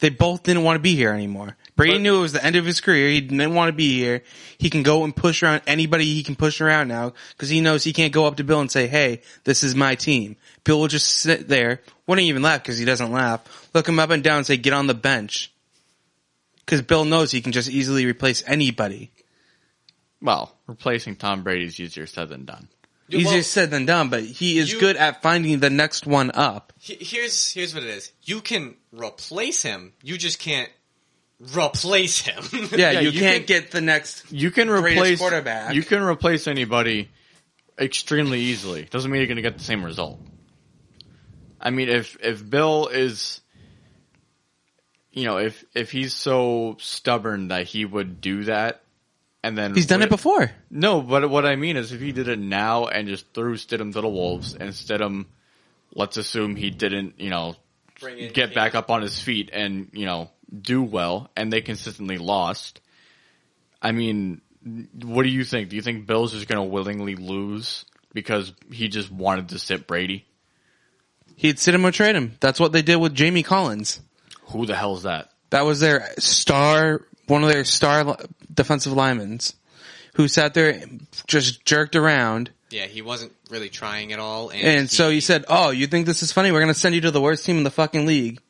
They both didn't want to be here anymore. Brady knew it was the end of his career. He didn't want to be here. He can go and push around anybody he can push around now because he knows he can't go up to Bill and say, hey, this is my team. Bill will just sit there, wouldn't even laugh because he doesn't laugh, look him up and down and say, get on the bench. Because Bill knows he can just easily replace anybody. Well, replacing Tom Brady is easier said than done. Easier said than done, but he is good at finding the next one up. Here's what it is. You can replace him. You just can't replace him. Yeah, you can't get the next greatest quarterback. You can replace anybody extremely easily. Doesn't mean you're going to get the same result. I mean, if Bill is, if he's so stubborn that he would do that, and then he's done it before. No, but what I mean is if he did it now and just threw Stidham to the wolves, and Stidham, let's assume he didn't, get back up on his feet and, do well, and they consistently lost. I mean, what do you think? Do you think Bill's just going to willingly lose because he just wanted to sit Brady? He'd sit him or trade him. That's what they did with Jamie Collins. Who the hell is that? That was one of their star defensive linemen who sat there, just jerked around. Yeah, he wasn't really trying at all. And so he said, you think this is funny? We're going to send you to the worst team in the fucking league.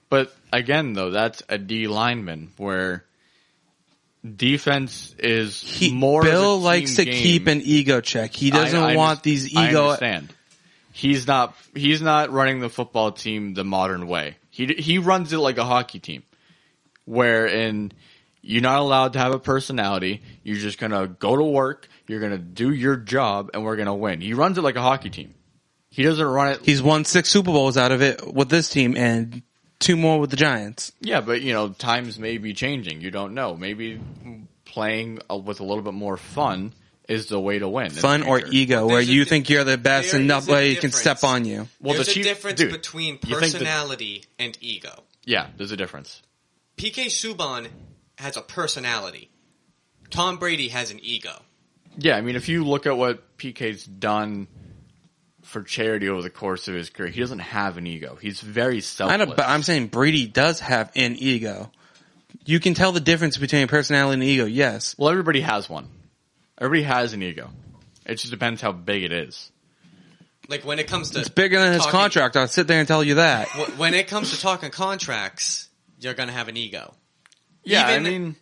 But again, though, that's a D lineman where defense is more Bill of a likes to team keep an ego check. He doesn't want these ego... I understand. He's not running the football team the modern way. He runs it like a hockey team, wherein you're not allowed to have a personality. You're just going to go to work. You're going to do your job, and we're going to win. He runs it like a hockey team. He doesn't run it... He's won 6 Super Bowls out of it with this team, and 2 more with the Giants. Yeah, but, times may be changing. You don't know. Maybe playing with a little bit more fun is the way to win. Fun or ego, where you think you're the best and nobody can step on you. Well, there's a difference between personality and ego. Yeah, there's a difference. PK Subban has a personality. Tom Brady has an ego. Yeah, I mean, if you look at what PK's done for charity over the course of his career, he doesn't have an ego. He's very selfless. I know, but I'm saying Brady does have an ego. You can tell the difference between personality and ego, yes. Well, everybody has one. Everybody has an ego. It just depends how big it is. Like when it comes to... It's bigger than his contract. I'll sit there and tell you that. When it comes to talking contracts, you're going to have an ego. Yeah, Even I mean...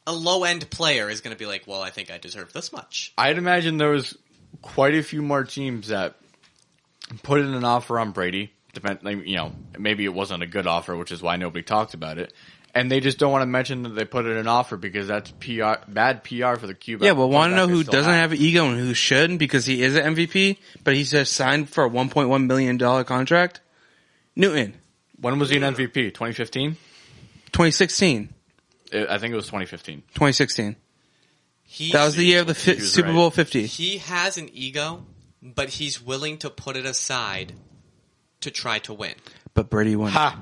a low-end player is going to be like, well, I think I deserve this much. I'd imagine there was quite a few more teams that put in an offer on Brady. Maybe it wasn't a good offer, which is why nobody talks about it. And they just don't want to mention that they put in an offer because that's bad PR for the QB. Yeah, but want to know who doesn't have an ego and who shouldn't because he is an MVP, but he's just signed for a $1.1 million contract? Newton. When was he an MVP? 2015? 2016. I think it was 2015. 2016. That was the year of the Super Bowl 50. He has an ego, but he's willing to put it aside to try to win. But Brady won. Ha!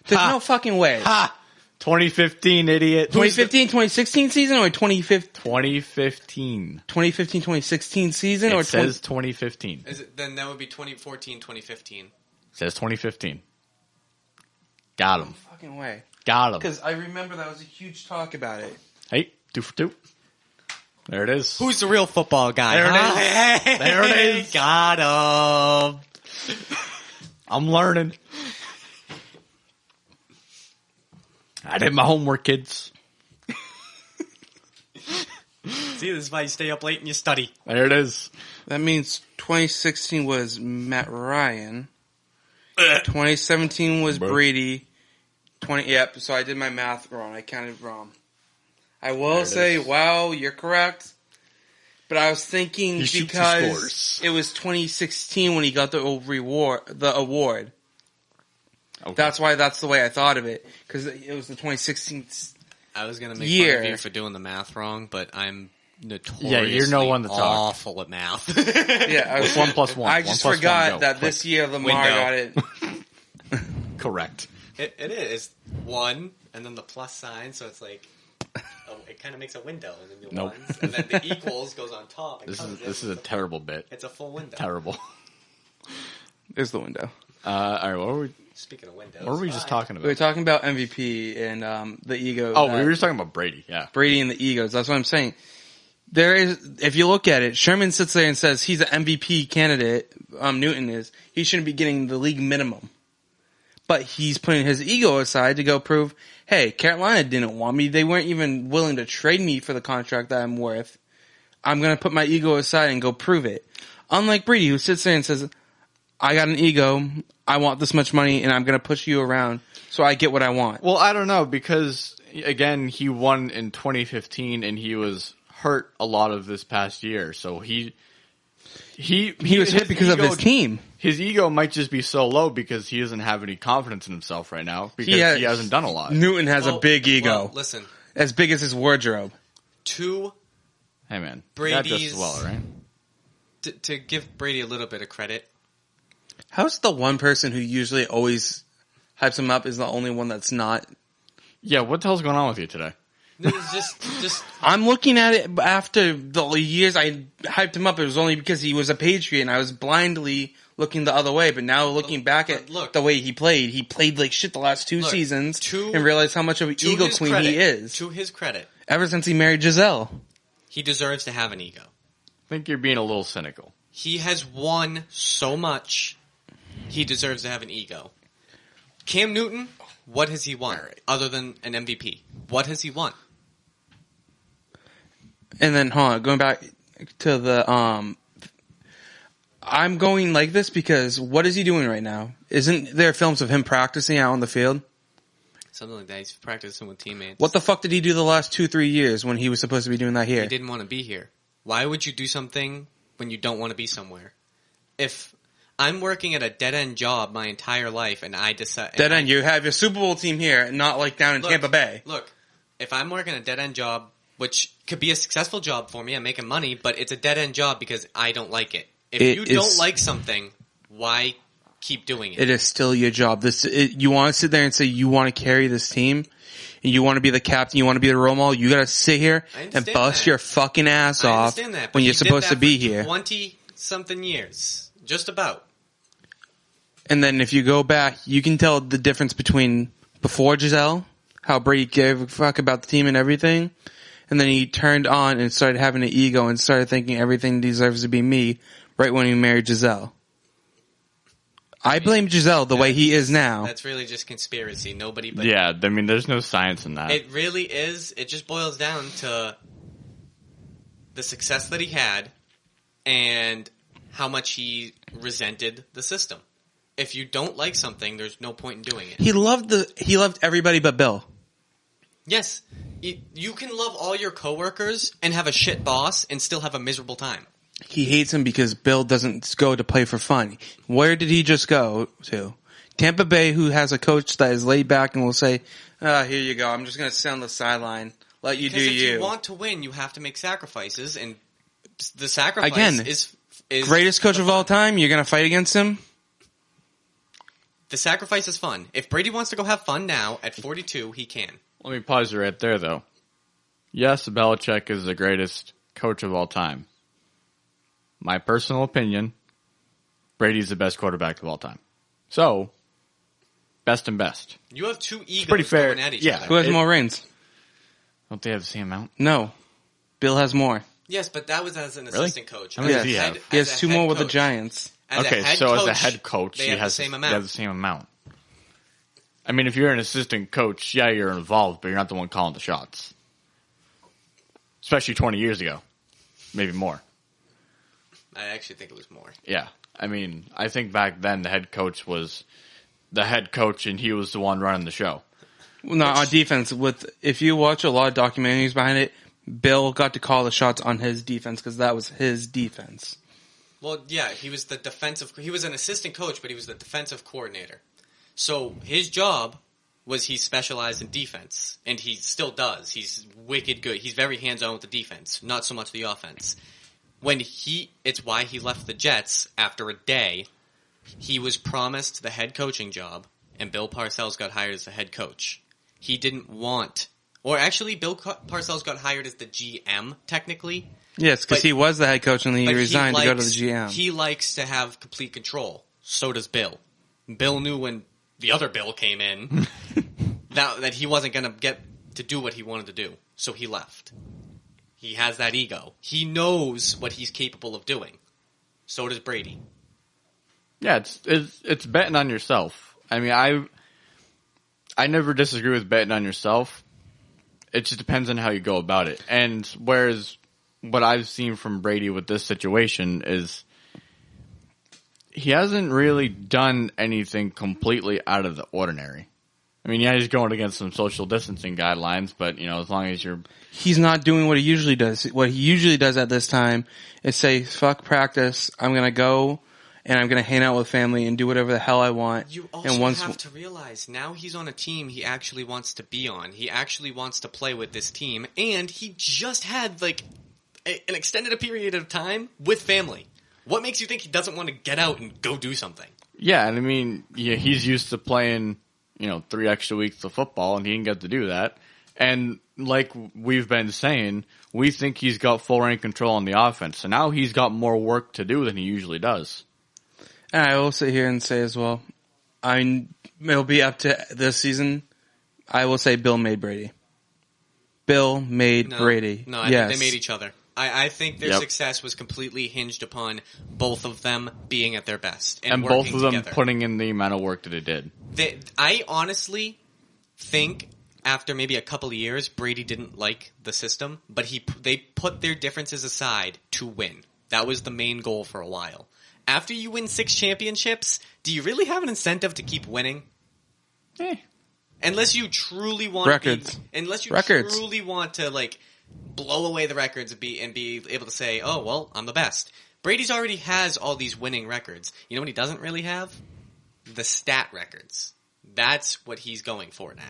There's Ha! no fucking way. Ha! 2015, idiot. 2015, 2016 season or 2015. 2016 season It or says 2015. Then that would be 2014, 2015. It says 2015. Got him. fucking way. Got him. Because I remember that was a huge talk about it. Hey, 2 for 2. There it is. Who's the real football guy? There it huh? is. There it is. Got him. I'm learning. I did my homework, kids. See, this is why you stay up late and you study. There it is. That means 2016 was Matt Ryan. 2017 was Brady. Yep, so I did my math wrong. I counted wrong. I will say, wow, you're correct. But I was thinking because it was 2016 when he got the award. Okay. That's why that's the way I thought of it. Because it was the 2016 I was going to make fun of you for doing the math wrong, but I'm notoriously you're no one to talk. awful at math. Yeah, It's 1 plus 1. I just forgot that this year Lamar got it. Correct. It is 1, and then the plus sign, so it's like, it kind of makes a window, and then the Nope. ones, and then the equals goes on top. This is a terrible bit. It's a full window. Terrible. There's the window. All right, what were we just talking about? We were talking about MVP and the ego. Oh, we were just talking about Brady. Yeah, Brady and the egos. That's what I'm saying. There is, if you look at it, Sherman sits there and says he's an MVP candidate. Newton is. He shouldn't be getting the league minimum, but he's putting his ego aside to go prove, hey, Carolina didn't want me. They weren't even willing to trade me for the contract that I'm worth. I'm going to put my ego aside and go prove it. Unlike Brady, who sits there and says, I got an ego. I want this much money, and I'm going to push you around so I get what I want. Well, I don't know, because, again, he won in 2015, and he was hurt a lot of this past year. So he was hit because of his team. His ego might just be so low because he doesn't have any confidence in himself right now because he hasn't done a lot. Newton has a big ego. Well, listen. As big as his wardrobe. Hey, man. Brady's... That does well, right? To give Brady a little bit of credit. How's the one person who usually always hypes him up is the only one that's not? Yeah, what the hell's going on with you today? Just I'm looking at it after the years I hyped him up. It was only because he was a Patriot and I was blindly looking the other way. But now looking back at the way he played like shit the last two seasons and realized how much of an ego queen he is. To his credit. Ever since he married Giselle. He deserves to have an ego. I think you're being a little cynical. He has won so much. He deserves to have an ego. Cam Newton, what has he won other than an MVP? What has he won? And then, going back to the, I'm going like this because what is he doing right now? Isn't there films of him practicing out on the field? Something like that. He's practicing with teammates. What the fuck did he do the last 2-3 years when he was supposed to be doing that here? He didn't want to be here. Why would you do something when you don't want to be somewhere? If I'm working at a dead-end job my entire life and I decide... Dead-end, you have your Super Bowl team here, not like down in Tampa Bay. Look, if I'm working a dead-end job, which could be a successful job for me, I'm making money, but it's a dead-end job because I don't like it. If you don't like something, why keep doing it? It is still your job. You want to sit there and say you want to carry this team, and you want to be the captain, you want to be the role model, you got to sit here and bust your fucking ass off when you're supposed to be here. 20-something years. Just about. And then if you go back, you can tell the difference between before Giselle, how Brady gave a fuck about the team and everything, and then he turned on and started having an ego and started thinking everything deserves to be me right when he married Giselle. I blame Giselle the way he is now. That's really just conspiracy. Nobody but... Yeah, I mean, there's no science in that. It really is. It just boils down to the success that he had and how much he resented the system. If you don't like something, there's no point in doing it. He loved everybody but Bill. Yes. You can love all your coworkers and have a shit boss and still have a miserable time. He hates him because Bill doesn't go to play for fun. Where did he just go to? Tampa Bay, who has a coach that is laid back and will say, here you go, I'm just going to sit on the sideline, let you do you. Because if you want to win, you have to make sacrifices, and the sacrifice Again, is greatest coach of all time, you're going to fight against him? The sacrifice is fun. If Brady wants to go have fun now, at 42, he can. Let me pause you right there, though. Yes, Belichick is the greatest coach of all time. My personal opinion, Brady's the best quarterback of all time. So, best and best. You have two egos pretty fair. going at each Yeah. other. Who has more rings? Don't they have the same amount? No. Bill has more. Yes, but that was as an Really? assistant coach. How many does Yes. he have? He has two more with the Giants. As Okay, a head so coach, as a head coach, they he have has the same They amount. have the same amount. I mean, if you're an assistant coach, yeah, you're involved, but you're not the one calling the shots. Especially 20 years ago. Maybe more. I actually think it was more. Yeah. I mean, I think back then the head coach was the head coach and he was the one running the show. Well, no, on defense, if you watch a lot of documentaries behind it, Bill got to call the shots on his defense because that was his defense. Well, yeah, he was he was an assistant coach, but he was the defensive coordinator. So his job was he specialized in defense, and he still does. He's wicked good. He's very hands-on with the defense, not so much the offense. It's why he left the Jets after a day. He was promised the head coaching job, and Bill Parcells got hired as the head coach. He didn't want, or actually Bill Parcells got hired as the GM, technically. Yes, because he was the head coach and then he But resigned to go to the GM. He likes to have complete control. So does Bill. Bill knew when the other Bill came in that he wasn't going to get to do what he wanted to do. So he left. He has that ego. He knows what he's capable of doing. So does Brady. Yeah, it's betting on yourself. I mean, I never disagree with betting on yourself. It just depends on how you go about it. And whereas what I've seen from Brady with this situation is he hasn't really done anything completely out of the ordinary. I mean, yeah, he's going against some social distancing guidelines, but, you know, as long as you're... He's not doing what he usually does. What he usually does at this time is say, fuck practice, I'm going to go and I'm going to hang out with family and do whatever the hell I want. You also have to realize now he's on a team he actually wants to be on. He actually wants to play with this team, and he just had, like, an extended period of time with family. What makes you think he doesn't want to get out and go do something? Yeah, and I mean, yeah, he's used to playing, 3 extra weeks of football, and he didn't get to do that. And like we've been saying, we think he's got full reign control on the offense. So now he's got more work to do than he usually does. And I will sit here and say as well, it'll be up to this season. I will say Bill made Brady. Bill made Brady. No, I think they made each other. I think their success was completely hinged upon both of them being at their best. And both of them together. putting in the amount of work that they did. I honestly think after maybe a couple of years, Brady didn't like the system, but they put their differences aside to win. That was the main goal for a while. After you win 6 championships, do you really have an incentive to keep winning? Unless you truly want records. Truly want to like blow away the records and be able to say, "Oh, well, I'm the best." Brady's already has all these winning records. You know what he doesn't really have? The stat records. That's what he's going for now.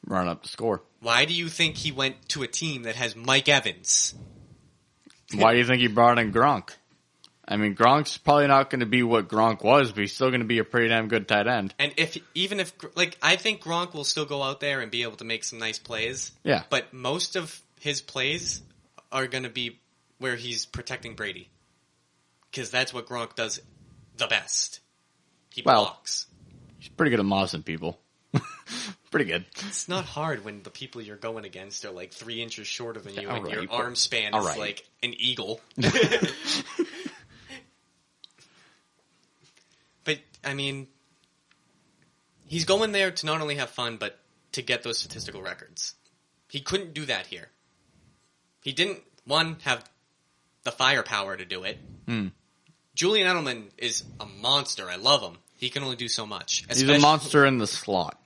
Run up the score. Why do you think he went to a team that has Mike Evans? Why do you think he brought in Gronk? I mean, Gronk's probably not going to be what Gronk was, but he's still going to be a pretty damn good tight end. And I think Gronk will still go out there and be able to make some nice plays. Yeah. But most of his plays are going to be where he's protecting Brady. Because that's what Gronk does the best. He blocks. He's pretty good at mossing people. Pretty good. It's not hard when the people you're going against are like 3 inches shorter than you and right, your arm span is like an eagle. But, I mean, he's going there to not only have fun, but to get those statistical records. He couldn't do that here. He didn't, have the firepower to do it. Julian Edelman is a monster. I love him. He can only do so much. He's a monster in the slot.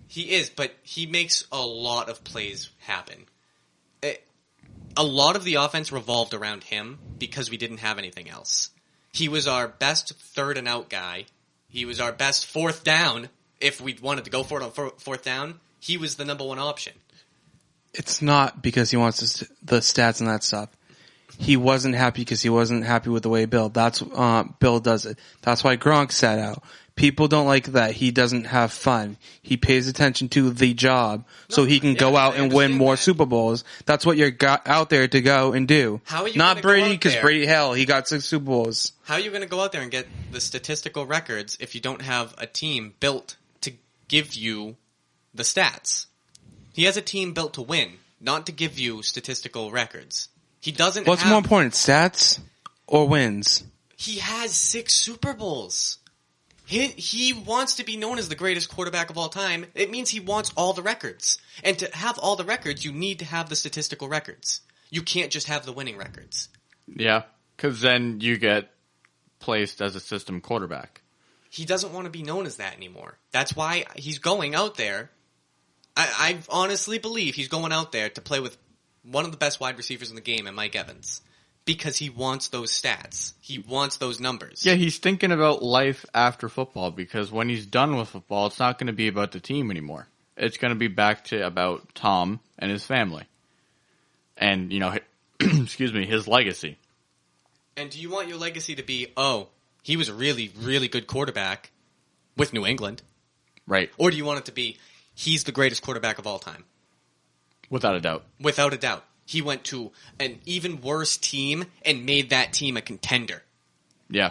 He is, but he makes a lot of plays happen. A lot of the offense revolved around him because we didn't have anything else. He was our best third and out guy. He was our best fourth down. If we wanted to go for it on fourth down, he was the number one option. It's not because he wants the stats and that stuff. He wasn't happy because he wasn't happy with the way Bill. That's Bill does it. That's why Gronk sat out People don't like that. He doesn't have fun. He pays attention to the job so he can go out and win more Super Bowls. That's what you're out there to go and do. How are you Not Brady, because there? Brady, hell, he got 6 Super Bowls. How are you going to go out there and get the statistical records if you don't have a team built to give you the stats? He has a team built to win, not to give you statistical records. He doesn't What's more important, stats or wins? He has 6 Super Bowls. He wants to be known as the greatest quarterback of all time. It means he wants all the records. And to have all the records, you need to have the statistical records. You can't just have the winning records. Yeah, because then you get placed as a system quarterback. He doesn't want to be known as that anymore. That's why he's going out there. I honestly believe he's going out there to play with one of the best wide receivers in the game, and Mike Evans. Because he wants those stats. He wants those numbers. Yeah, he's thinking about life after football, because when he's done with football, it's not going to be about the team anymore. It's going to be back to about Tom and his family. And, excuse me, his legacy. And do you want your legacy to be, oh, he was a really, really good quarterback with New England? Right. Or do you want it to be, he's the greatest quarterback of all time? Without a doubt. Without a doubt. He went to an even worse team and made that team a contender. Yeah.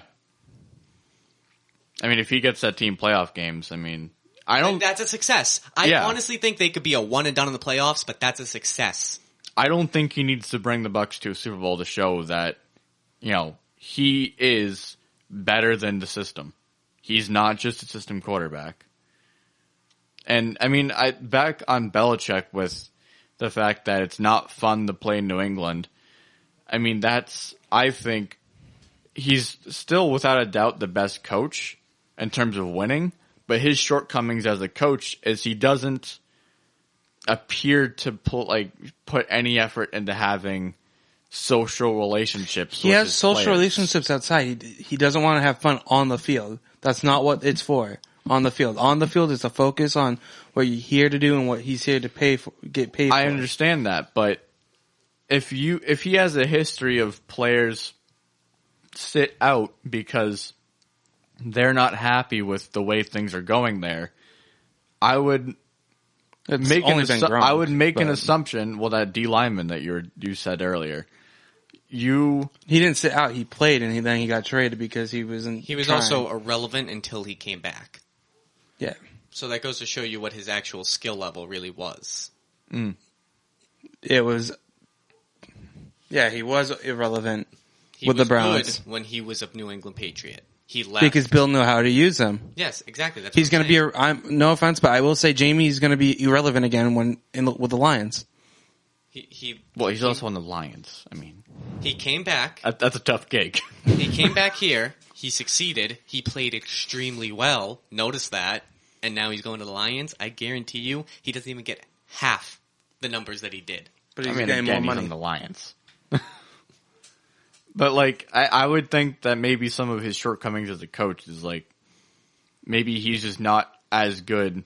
I mean, if he gets that team playoff games, I mean, I don't... And that's a success. I honestly think they could be a one and done in the playoffs, but that's a success. I don't think he needs to bring the Bucs to a Super Bowl to show that, he is better than the system. He's not just a system quarterback. And, I mean, back on Belichick with the fact that it's not fun to play in New England, I mean, I think he's still without a doubt the best coach in terms of winning, but his shortcomings as a coach is he doesn't appear to put any effort into having social relationships. He has social relationships outside. He doesn't want to have fun on the field. That's not what it's for. On the field. On the field is a focus on what you're here to do and what he's here to get paid for. I understand that, but if he has a history of players sit out because they're not happy with the way things are going there, I would make an assumption. Well, that D lineman that you said earlier, he didn't sit out. He played, and then he got traded because he wasn't. He was trying. Also irrelevant until he came back. Yeah. So that goes to show you what his actual skill level really was. It was. Yeah, he was irrelevant with the Browns. Good when he was a New England Patriot. He left because Bill knew how to use him. Yes, exactly. That's he's going to be. No offense, but I will say Jamie's going to be irrelevant again with the Lions. He's also on the Lions. I mean, he came back. That's a tough gig. He came back here. He succeeded. He played extremely well. Notice that. And now he's going to the Lions. I guarantee you, he doesn't even get half the numbers that he did. But he's getting more money. He's on the Lions. But, I would think that maybe some of his shortcomings as a coach is, maybe he's just not as good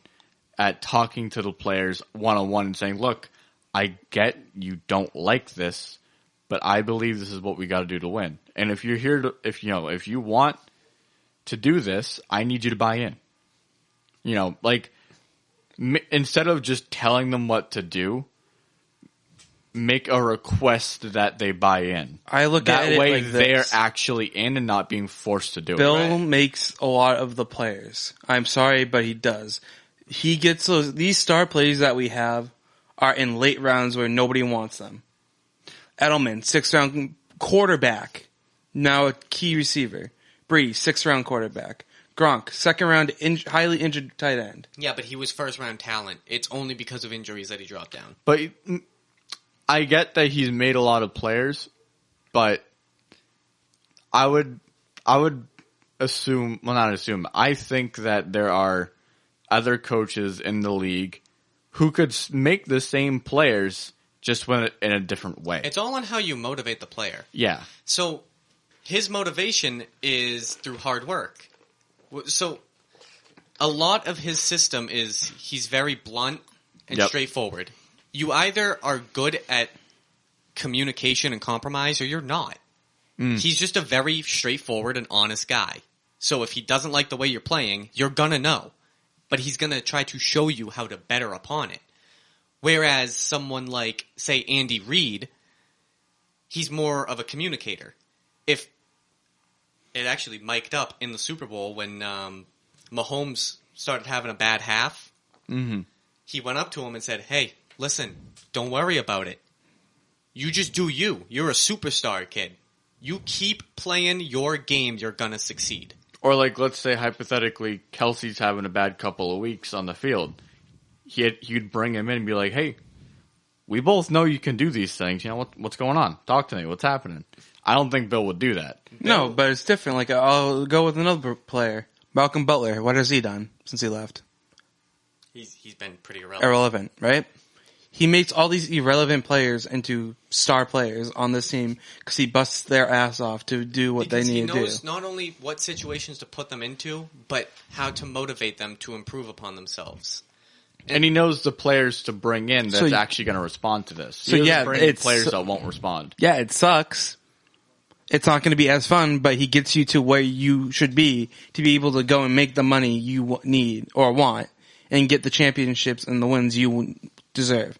at talking to the players one-on-one and saying, look, I get you don't like this, but I believe this is what we got to do to win. And if you're here to, if you want to do this, I need you to buy in. Instead of just telling them what to do, make a request that they buy in. I look at it that way like they're actually in and not being forced to do Bill it. Bill makes a lot of the players. I'm sorry, but he does. He gets these star players that we have are in late rounds where nobody wants them. Edelman, 6th round quarterback, now a key receiver. Brady, 6th round quarterback. Gronk, 2nd round highly injured tight end. Yeah, but he was 1st round talent. It's only because of injuries that he dropped down. But I get that he's made a lot of players, but I would assume, well, not assume, I think that there are other coaches in the league who could make the same players just in a different way. It's all on how you motivate the player. Yeah. So his motivation is through hard work. So a lot of his system is he's very blunt and straightforward. You either are good at communication and compromise or you're not. He's just a very straightforward and honest guy. So if he doesn't like the way you're playing, you're going to know. But he's going to try to show you how to better upon it. Whereas someone like, say, Andy Reid, he's more of a communicator. If it actually mic'd up in the Super Bowl when Mahomes started having a bad half, he went up to him and said, hey, listen, don't worry about it. You just do you. You're a superstar, kid. You keep playing your game, you're going to succeed. Or like, let's say hypothetically, Kelsey's having a bad couple of weeks on the field. He'd bring him in and be like, hey, we both know you can do these things. You know, what's going on? Talk to me. What's happening? I don't think Bill would do that. No, but it's different. Like, I'll go with another player. Malcolm Butler. What has he done since he left? He's been pretty irrelevant. Irrelevant, right? He makes all these irrelevant players into star players on this team because he busts their ass off to do what they need to do. He knows not only what situations to put them into, but how to motivate them to improve upon themselves. And he knows the players to bring in that's actually going to respond to this. So yeah, it's players that won't respond. Yeah, it sucks. It's not going to be as fun, but he gets you to where you should be to be able to go and make the money you need or want and get the championships and the wins you deserve.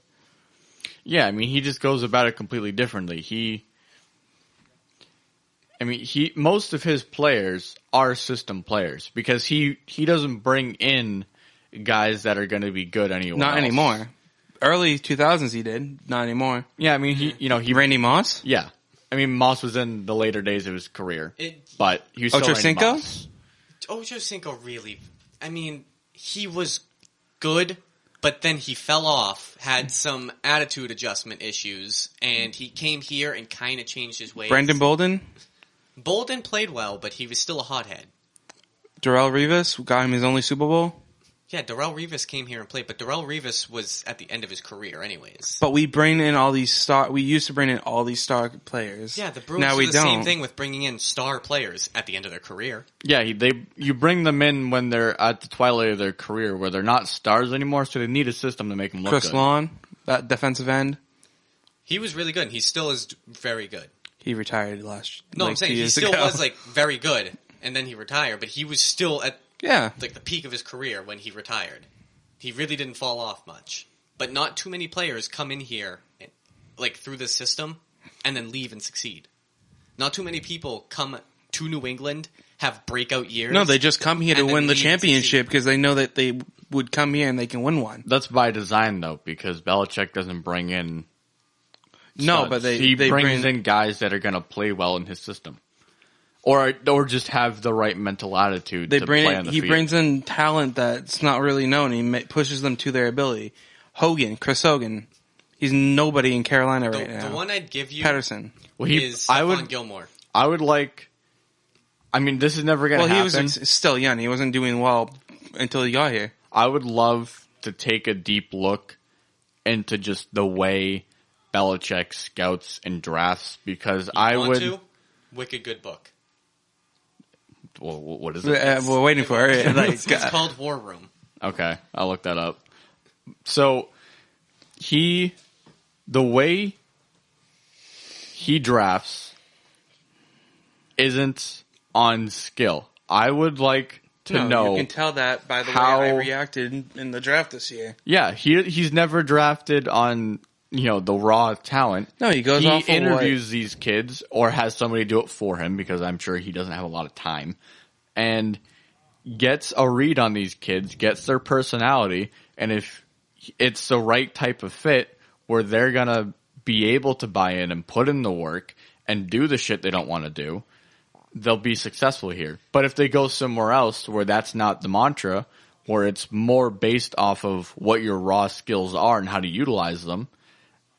Yeah, I mean, he just goes about it completely differently. Most of his players are system players because he doesn't bring in guys that are going to be good anywhere. Not anymore. Early 2000s he did. Not anymore. Yeah, I mean, he Randy Moss? Yeah. I mean, Moss was in the later days of his career. But he was still Randy Moss. Ochocinco really, I mean, he was good, but then he fell off, had some attitude adjustment issues, and he came here and kind of changed his ways. Brandon Bolden? Bolden played well, but he was still a hothead. Darrelle Revis got him his only Super Bowl? Yeah, Darrelle Revis came here and played, but Darrelle Revis was at the end of his career anyways. But we used to bring in all these star players. Yeah, the Bruins do the same thing with bringing in star players at the end of their career. Yeah, you bring them in when they're at the twilight of their career, where they're not stars anymore, so they need a system to make them look good. Chris Lawn, that defensive end. He was really good, and he still is very good. He retired last. No, I'm saying he still was very good, and then he retired, but he was still at the peak of his career when he retired. He really didn't fall off much. But not too many players come in here through this system and then leave and succeed. Not too many people come to New England, have breakout years. No, they just come here to win the championship because they know that they would come here and they can win one. That's by design, though, because Belichick doesn't bring in studs. No, but he brings in guys that are going to play well in his system. Or just have the right mental attitude to play on the field. He brings in talent that's not really known. He pushes them to their ability. Chris Hogan. He's nobody in Carolina right now. The one I'd give you Patterson. is Stephon Gilmore. I would like... I mean, this is never going to happen. Well, he was still young. He wasn't doing well until he got here. I would love to take a deep look into just the way Belichick scouts and drafts because Wicked good book. Well, what is it? We're waiting for it. It's called War Room. Okay, I'll look that up. So, the way he drafts isn't on skill. I would like to know. You can tell that by the way I reacted in the draft this year. Yeah, he's never drafted on the raw talent. No, he goes off. He interviews these kids or has somebody do it for him because I'm sure he doesn't have a lot of time, and gets a read on these kids, gets their personality, and if it's the right type of fit where they're gonna be able to buy in and put in the work and do the shit they don't want to do, they'll be successful here. But if they go somewhere else where that's not the mantra, where it's more based off of what your raw skills are and how to utilize them,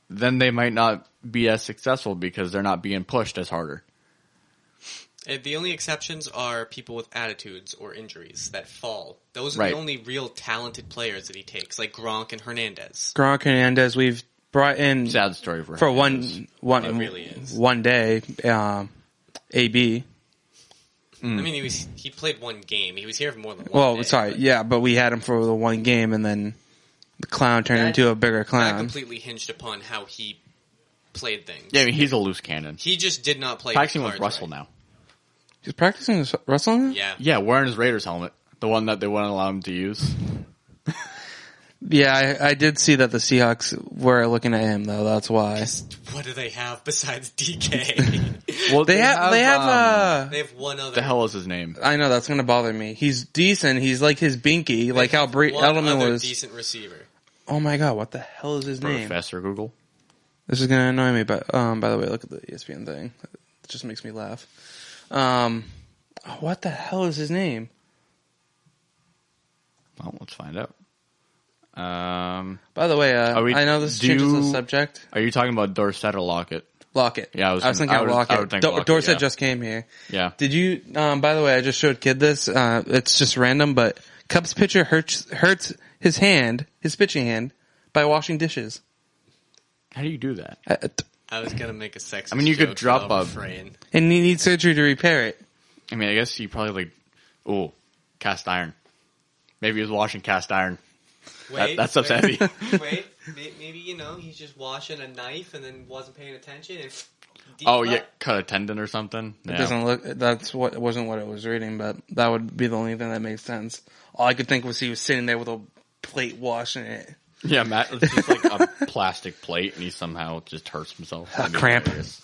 then they might not be as successful because they're not being pushed as harder. The only exceptions are people with attitudes or injuries that fall. Those are the only real talented players that he takes, like Gronk and Hernandez. We've brought in sad story for one really is. One day. AB. I mean, he played one game. He was here for more than one day. But we had him for the one game, and then the clown turned into a bigger clown. That completely hinged upon how he played things. Yeah, I mean, he's a loose cannon. He just did not play. Practicing with Russell now. He's practicing wrestling? Yeah. Yeah, wearing his Raiders helmet. The one that they wouldn't allow him to use. Yeah, I did see that the Seahawks were looking at him, though. That's why. What do they have besides DK? Well, They have They have one other. the hell is his name? I know, that's going to bother me. He's decent. He's like his Binky, like how one Edelman other was. decent receiver. Oh my god, what the hell is his name? Professor Google. This is going to annoy me, but by the way, look at the ESPN thing. It just makes me laugh. What the hell is his name? Well, let's find out. By the way, I know this changes the subject. Are you talking about Dorsett or Lockett? Lockett. Yeah, I was thinking of Lockett. I would think Lockett, Dorsett yeah. just came here. Yeah. Did you? By the way, I just showed Kid this. It's just random, but Cubs pitcher hurts his pitching hand, by washing dishes. How do you do that? I was gonna make a sexist. I mean, you could joke, drop but I'll a- refrain. And he needs surgery to repair it. I mean, I guess he probably cast iron. Maybe he was washing cast iron. Wait, that stuff's heavy. Wait, maybe he's just washing a knife and then wasn't paying attention. And Oh, yeah, cut a tendon or something. It Yeah. doesn't look. Wasn't what I was reading, but that would be the only thing that makes sense. All I could think was he was sitting there with a plate washing it. Yeah, Matt, it's just like a plastic plate, and he somehow just hurts himself. A cramp. Hilarious.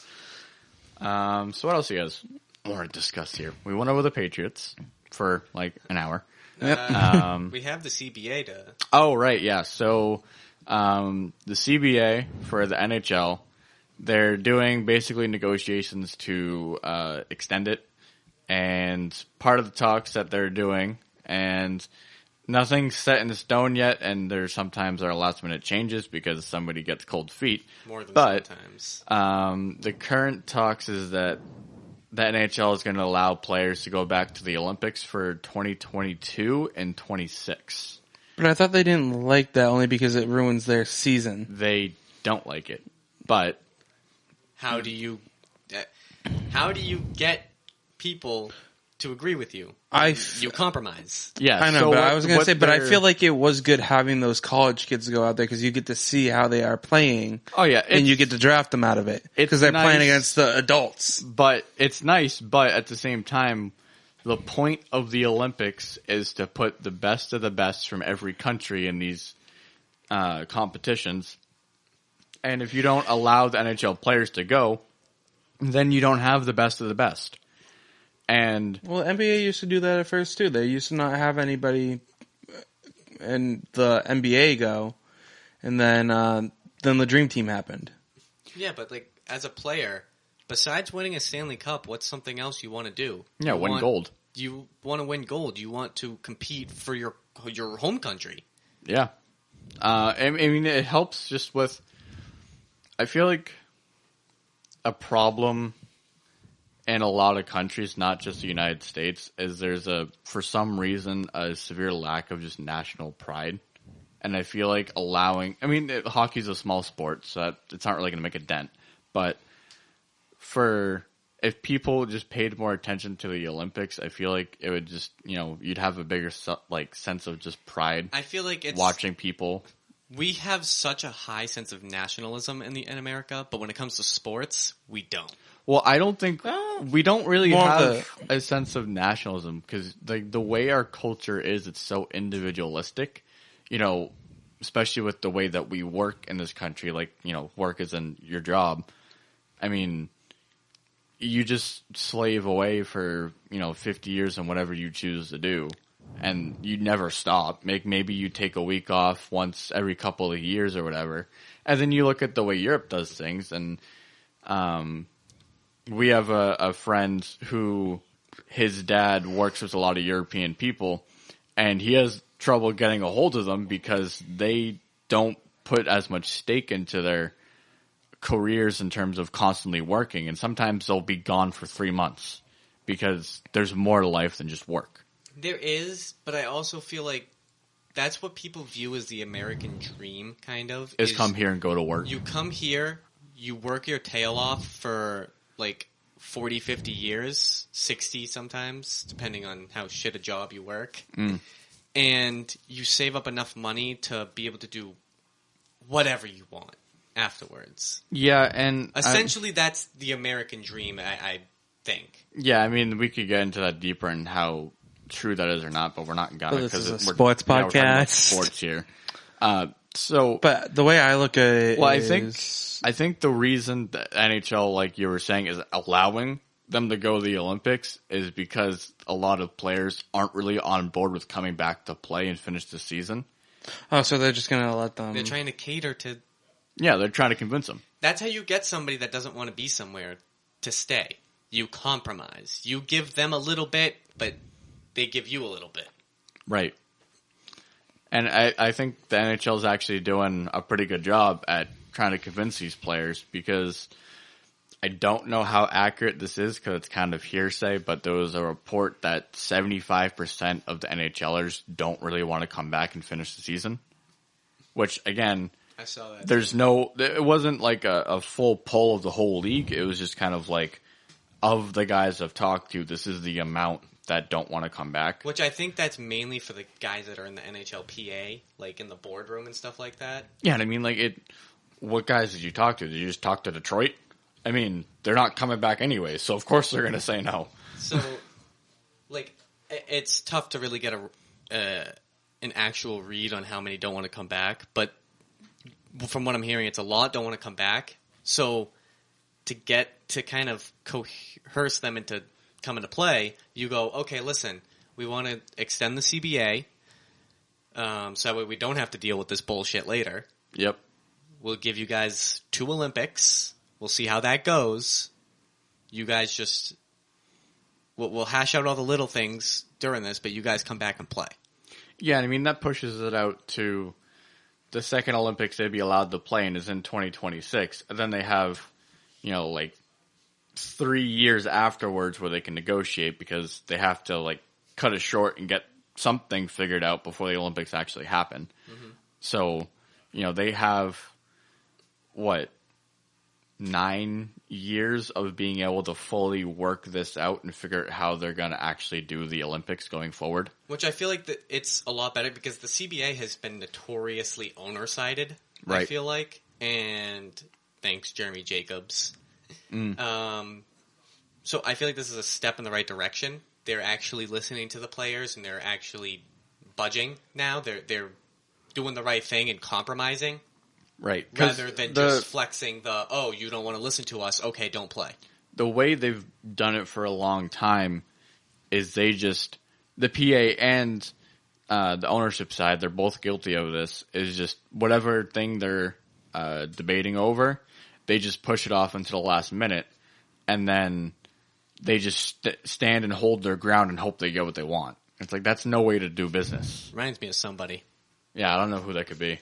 So what else you guys want to discuss here? We went over the Patriots for like an hour. Yep. we have the CBA to. Oh, right, yeah. So the CBA for the NHL, they're doing basically negotiations to extend it, and part of the talks that they're doing, and nothing's set in stone yet, and there sometimes are last-minute changes because somebody gets cold feet. More than But sometimes. the current talks is that the NHL is going to allow players to go back to the Olympics for 2022 and 26. But I thought they didn't like that only because it ruins their season. They don't like it, but How do you get people to agree with you? You compromise. yeah, I know, so but what- I was going to what say, but I they're- feel like it was good having those college kids go out there because you get to see how they are playing. Oh yeah, And you get to draft them out of it because they're playing against the adults. But it's nice, but at the same time, the point of the Olympics is to put the best of the best from every country in these competitions. And if you don't allow the NHL players to go, then you don't have the best of the best. And Well, NBA used to do that at first too. They used to not have anybody in the NBA go, and then the Dream Team happened. Yeah, but like as a player, besides winning a Stanley Cup, what's something else you want to do? yeah, You win want- gold. You want to win gold. You want to compete for your home country. Yeah. I mean, it helps just with, I feel like a problem in a lot of countries, not just the United States, is there's for some reason, a severe lack of just national pride. And I feel like hockey's a small sport, so it's not really going to make a dent. But if people just paid more attention to the Olympics, I feel like it would just, you'd have a bigger sense of just pride. I feel like it's watching people. We have such a high sense of nationalism in America, but when it comes to sports, we don't. Well, I don't think we don't really more have a sense of nationalism because the way our culture is, it's so individualistic, especially with the way that we work in this country, work is in your job. I mean, you just slave away for, 50 years on whatever you choose to do. And you never stop. Maybe you take a week off once every couple of years or whatever. And then you look at the way Europe does things. And we have a friend who his dad works with a lot of European people. And he has trouble getting a hold of them because they don't put as much stake into their careers in terms of constantly working, and sometimes they'll be gone for 3 months because there's more to life than just work. There is, but I also feel like that's what people view as the American dream, kind of. Is come here and go to work. You come here, you work your tail off for like 40, 50 years, 60 sometimes, depending on how shit a job you work. And you save up enough money to be able to do whatever you want afterwards. Yeah, and Essentially, that's the American dream. I think. Yeah, I mean, we could get into that deeper and how true that is or not, but we're not gonna This because is a we're sports we're talking about podcast. sports here. But the way I look at it I think the reason that NHL, like you were saying, is allowing them to go to the Olympics is because a lot of players aren't really on board with coming back to play and finish the season. Oh, so they're just going to let them... They're trying to cater to... Yeah, they're trying to convince them. That's how you get somebody that doesn't want to be somewhere to stay. You compromise. You give them a little bit, but they give you a little bit. Right. And I think the NHL is actually doing a pretty good job at trying to convince these players because I don't know how accurate this is because it's kind of hearsay, but there was a report that 75% of the NHLers don't really want to come back and finish the season. Which, again, I saw that. It wasn't like a full poll of the whole league. It was just kind of like, of the guys I've talked to, this is the amount that don't want to come back. Which I think that's mainly for the guys that are in the NHLPA, like in the boardroom and stuff like that. Yeah, and I mean, like, what guys did you talk to? Did you just talk to Detroit? I mean, they're not coming back anyway, so of course they're going to say no. So, like, it's tough to really get an actual read on how many don't want to come back, but from what I'm hearing, it's a lot don't want to come back. So, to kind of coerce them into coming to play, you go, okay, listen, we want to extend the CBA, so that way we don't have to deal with this bullshit later. Yep. We'll give you guys 2 Olympics. We'll see how that goes. You guys just... We'll hash out all the little things during this, but you guys come back and play. Yeah, I mean, that pushes it out to the second Olympics they'd be allowed to play in is in 2026. And then they have, like 3 years afterwards where they can negotiate because they have to, like, cut it short and get something figured out before the Olympics actually happen. Mm-hmm. So, they have, 9 years of being able to fully work this out and figure out how they're going to actually do the Olympics going forward. Which I feel like it's a lot better because the CBA has been notoriously owner-sided, right. I feel like. And thanks, Jeremy Jacobs. So I feel like this is a step in the right direction. They're actually listening to the players and they're actually budging now. They're doing the right thing and compromising. Right. Rather than just flexing you don't want to listen to us, okay, don't play. The way they've done it for a long time is the PA and the ownership side, they're both guilty of this, is just whatever thing they're debating over, they just push it off until the last minute, and then they just stand and hold their ground and hope they get what they want. It's like, that's no way to do business. Reminds me of somebody. Yeah, I don't know who that could be.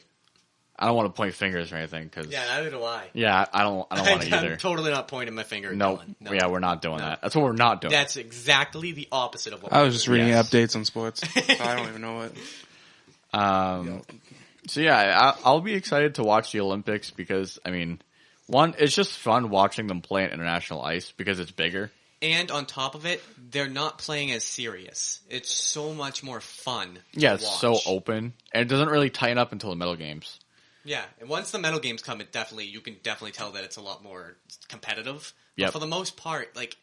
I don't want to point fingers or anything. Cause, yeah, neither do I. Yeah, I don't want to either. I'm totally not pointing my finger at No, yeah, we're not doing that. That's what we're not doing. That's exactly the opposite of what I was just reading updates on sports. So I don't even know what. So yeah, I'll be excited to watch the Olympics because, I mean, one, it's just fun watching them play on international ice because it's bigger. And on top of it, they're not playing as serious. It's so much more fun. Yeah, it's so open. And it doesn't really tighten up until the medal games. Yeah, and once the medal games come, you can definitely tell that it's a lot more competitive. Yep. But for the most part, like,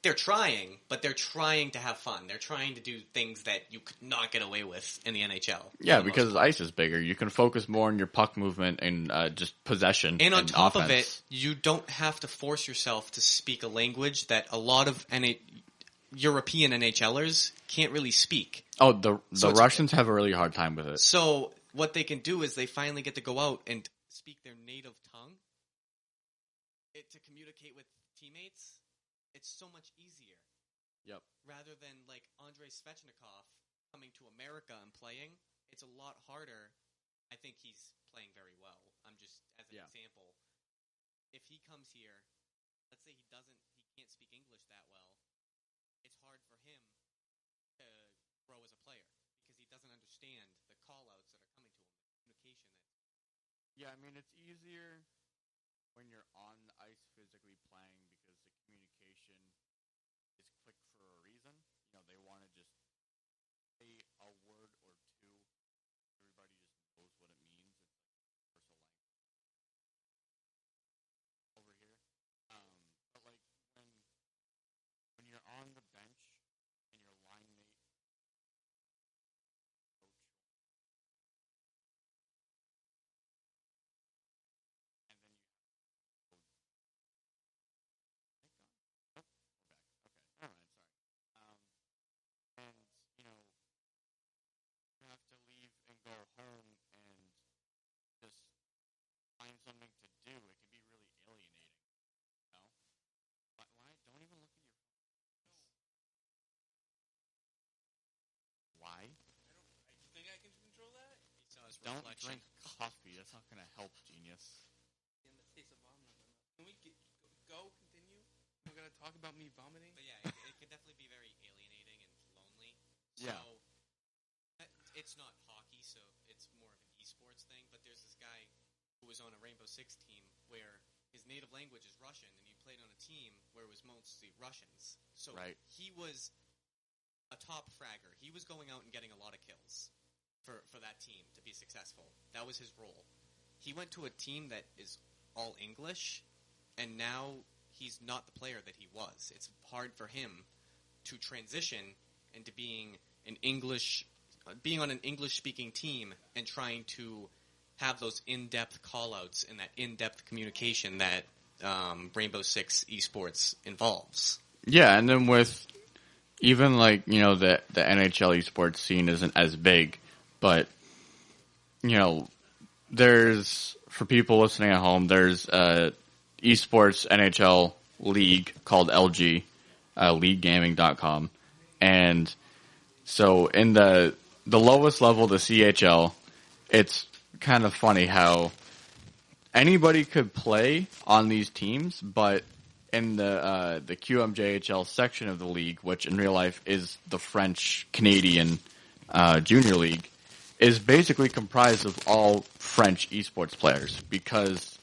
they're trying, but they're trying to have fun. They're trying to do things that you could not get away with in the NHL. Yeah, because the ice is bigger. You can focus more on your puck movement and just possession and on top offense. of it, you don't have to force yourself to speak a language that a lot of European NHLers can't really spek. Oh, the Russians have a really hard time with it. So what they can do is they finally get to go out and speak their native tongue to communicate with teammates. It's so much easier. Yep. Rather than like Andrei Svechnikov coming to America and playing, it's a lot harder. I think he's playing very well. I'm just as an example. If he comes here, let's say he can't speak English that well. It's hard for him to grow as a player because he doesn't understand the call-outs that are coming to him, the communication that. Yeah, I mean, it's easier when you're on the ice physically playing because the communication is quick for a reason. They want to just say a word or two. Everybody just knows what it means. It's like universal language over here. But like when his Don't reflection. drink coffee. That's not going to help, genius. Can we go continue? We're going to talk about me vomiting? But yeah, it can definitely be very alienating and lonely. So, Yeah. It's not hockey, so it's more of an esports thing, but there's this guy who was on a Rainbow Six team where his native language is Russian, and he played on a team where it was mostly Russians. So he was a top fragger. He was going out and getting a lot of kills for that team to be successful. That was his role. He went to a team that is all English, and now he's not the player that he was. It's hard for him to transition into being on an English-speaking team and trying to have those in-depth call-outs and that in-depth communication that Rainbow Six esports involves. Yeah, and then with even like, the NHL esports scene isn't as big, but, there's, for people listening at home, there's a esports NHL league called LG, leaguegaming.com, and so in the lowest level, the CHL, it's kind of funny how anybody could play on these teams, but in the QMJHL section of the league, which in real life is the French-Canadian junior league, is basically comprised of all French esports players because,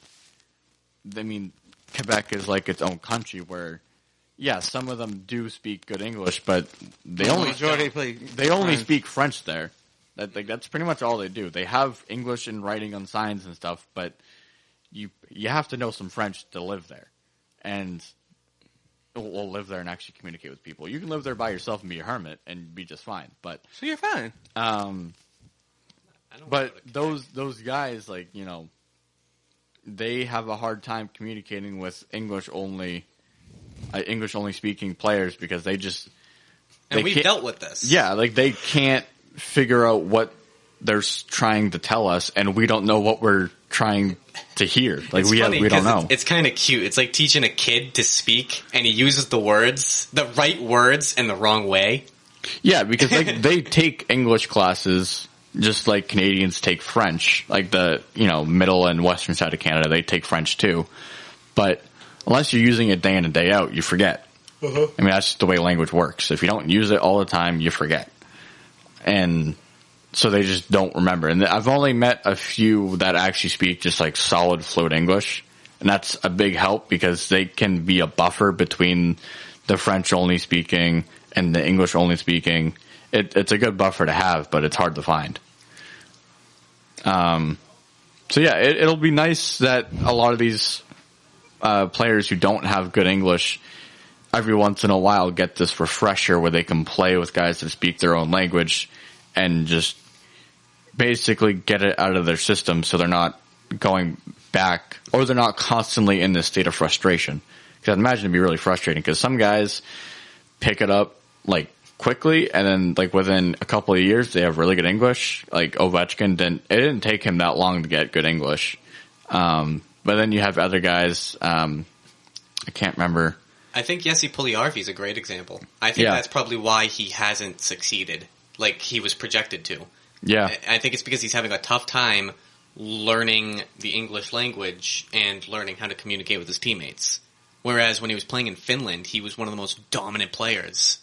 Quebec is like its own country where, yeah, some of them do speak good English, but they only speak French there. That's pretty much all they do. They have English in writing on signs and stuff, but you have to know some French to live there, and live there and actually communicate with people. You can live there by yourself and be a hermit and be just fine. But so you're fine. But those guys, they have a hard time communicating with English only speaking players because we've dealt with this. Yeah, they can't figure out what they're trying to tell us, and we don't know what we're trying to hear. We don't know. It's kind of cute. It's like teaching a kid to speak, and he uses the right words, in the wrong way. Yeah, because they take English classes just like Canadians take French. Like the middle and western side of Canada, they take French too. But unless you're using it day in and day out, you forget. Uh-huh. That's just the way language works. If you don't use it all the time, you forget. And so they just don't remember. And I've only met a few that actually speak just solid fluent English. And that's a big help because they can be a buffer between the French only speaking and the English only speaking. It's a good buffer to have, but it's hard to find. So yeah, it'll be nice that a lot of these players who don't have good English every once in a while get this refresher where they can play with guys that speak their own language and just basically get it out of their system so they're not going back or they're not constantly in this state of frustration. Because I'd imagine it'd be really frustrating because some guys pick it up quickly and then within a couple of years they have really good English. Like Ovechkin it didn't take him that long to get good English. But then you have other guys, I can't remember. I think Jesse Puljujärvi is a great example. I think that's probably why he hasn't succeeded like he was projected to. Yeah. I think it's because he's having a tough time learning the English language and learning how to communicate with his teammates. Whereas when he was playing in Finland, he was one of the most dominant players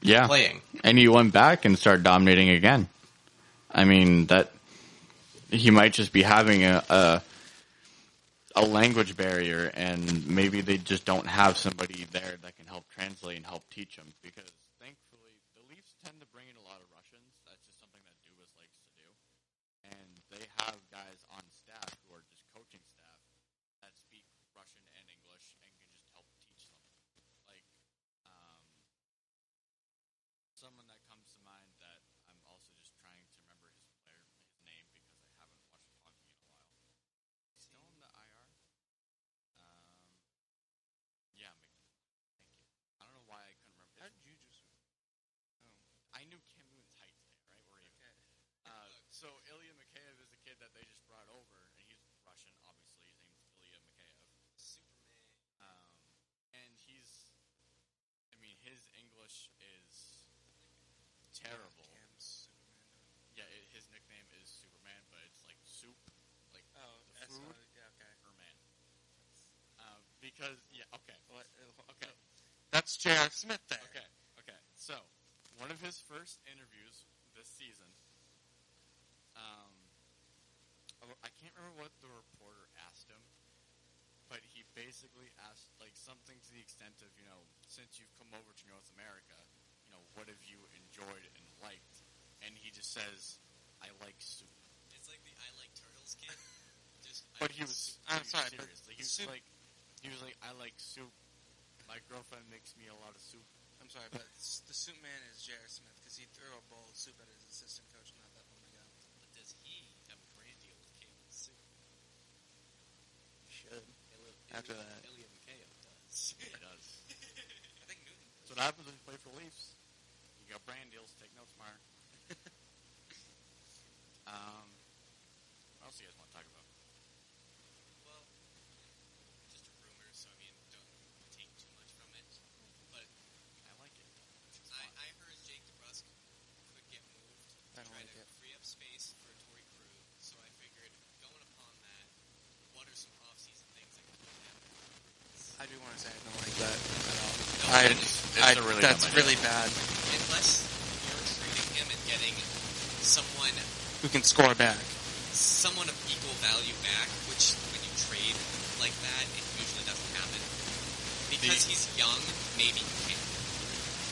playing. And he went back and started dominating again. That he might just be having a language barrier, and maybe they just don't have somebody there that can help translate and help teach them. Because thankfully, the Leafs tend to bring in a lot of Russians. That's just something that Dubas likes to do. And they have guys on staff who are just coaching staff that speak Russian and English and can just help teach them. Someone that comes to mind that I'm also just trying to remember his name because I haven't watched hockey in a while. He's still in the IR? Yeah, thank you. I don't know why I couldn't remember. How did you just... I knew Cam Newton's height today, right? Where are you? So Ilya Mikheyev is a kid that they just brought over, and he's Russian, obviously. His name's Ilya Mikheyev. Superman. And his English is terrible. Cam's Superman. Yeah, his nickname is Superman, but That's J.R. Smith there. Okay. So, one of his first interviews this season, I can't remember what the reporter asked him, but he basically asked, like, something to the extent of, since you've come over to North America, what have you enjoyed and liked? And he just says, I like soup. It's like the I like turtles kid. But he was sorry, serious. but He was like, I like soup. My girlfriend makes me a lot of soup. I'm sorry, but the soup man is J.R. Smith because he threw a bowl of soup at his assistant coach not that long ago. But does he have a brand deal with Cam Newton? He should. After that. Ilya Mikheyev does. He does. I think Newton. That's what happens when you play for the Leafs. You got brand deals. Take notes, Mark. What else do you guys want to talk about? Well, just a rumor, so don't take too much from it. But I like it. I heard Jake DeBrusk could get moved to try to free up space for Torrey Krug. So I figured, going upon that, what are some off-season things that could happen? I do want to say I don't like that at all. No, that's really bad. Unless you're trading him and getting someone Who can score back. someone of equal value back, which when you trade like that, it usually doesn't happen. Because he's young, maybe you can.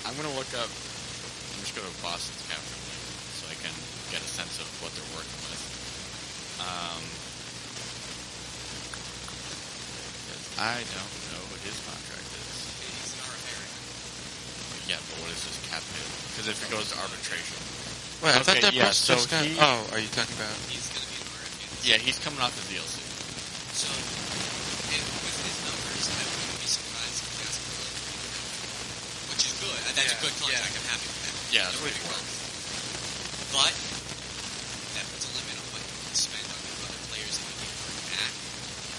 I'm going to look up, I'm just going to Boston's cap friendly so I can get a sense of what they're working with. I don't know what his contract is. He's an RFA. Yeah, but what is his cap hit? Because if it goes to arbitration. Wait, I thought that so just got... Oh, are you talking about... He's going to be an RFA. Yeah, he's coming off the DLC. So, with his numbers, I wouldn't be surprised if he asked for like $3 million, which is good. That's a good contract. I'm happy with that. Yeah, that's what he's worth. But that puts a limit on what you can spend on the other players that you can bring back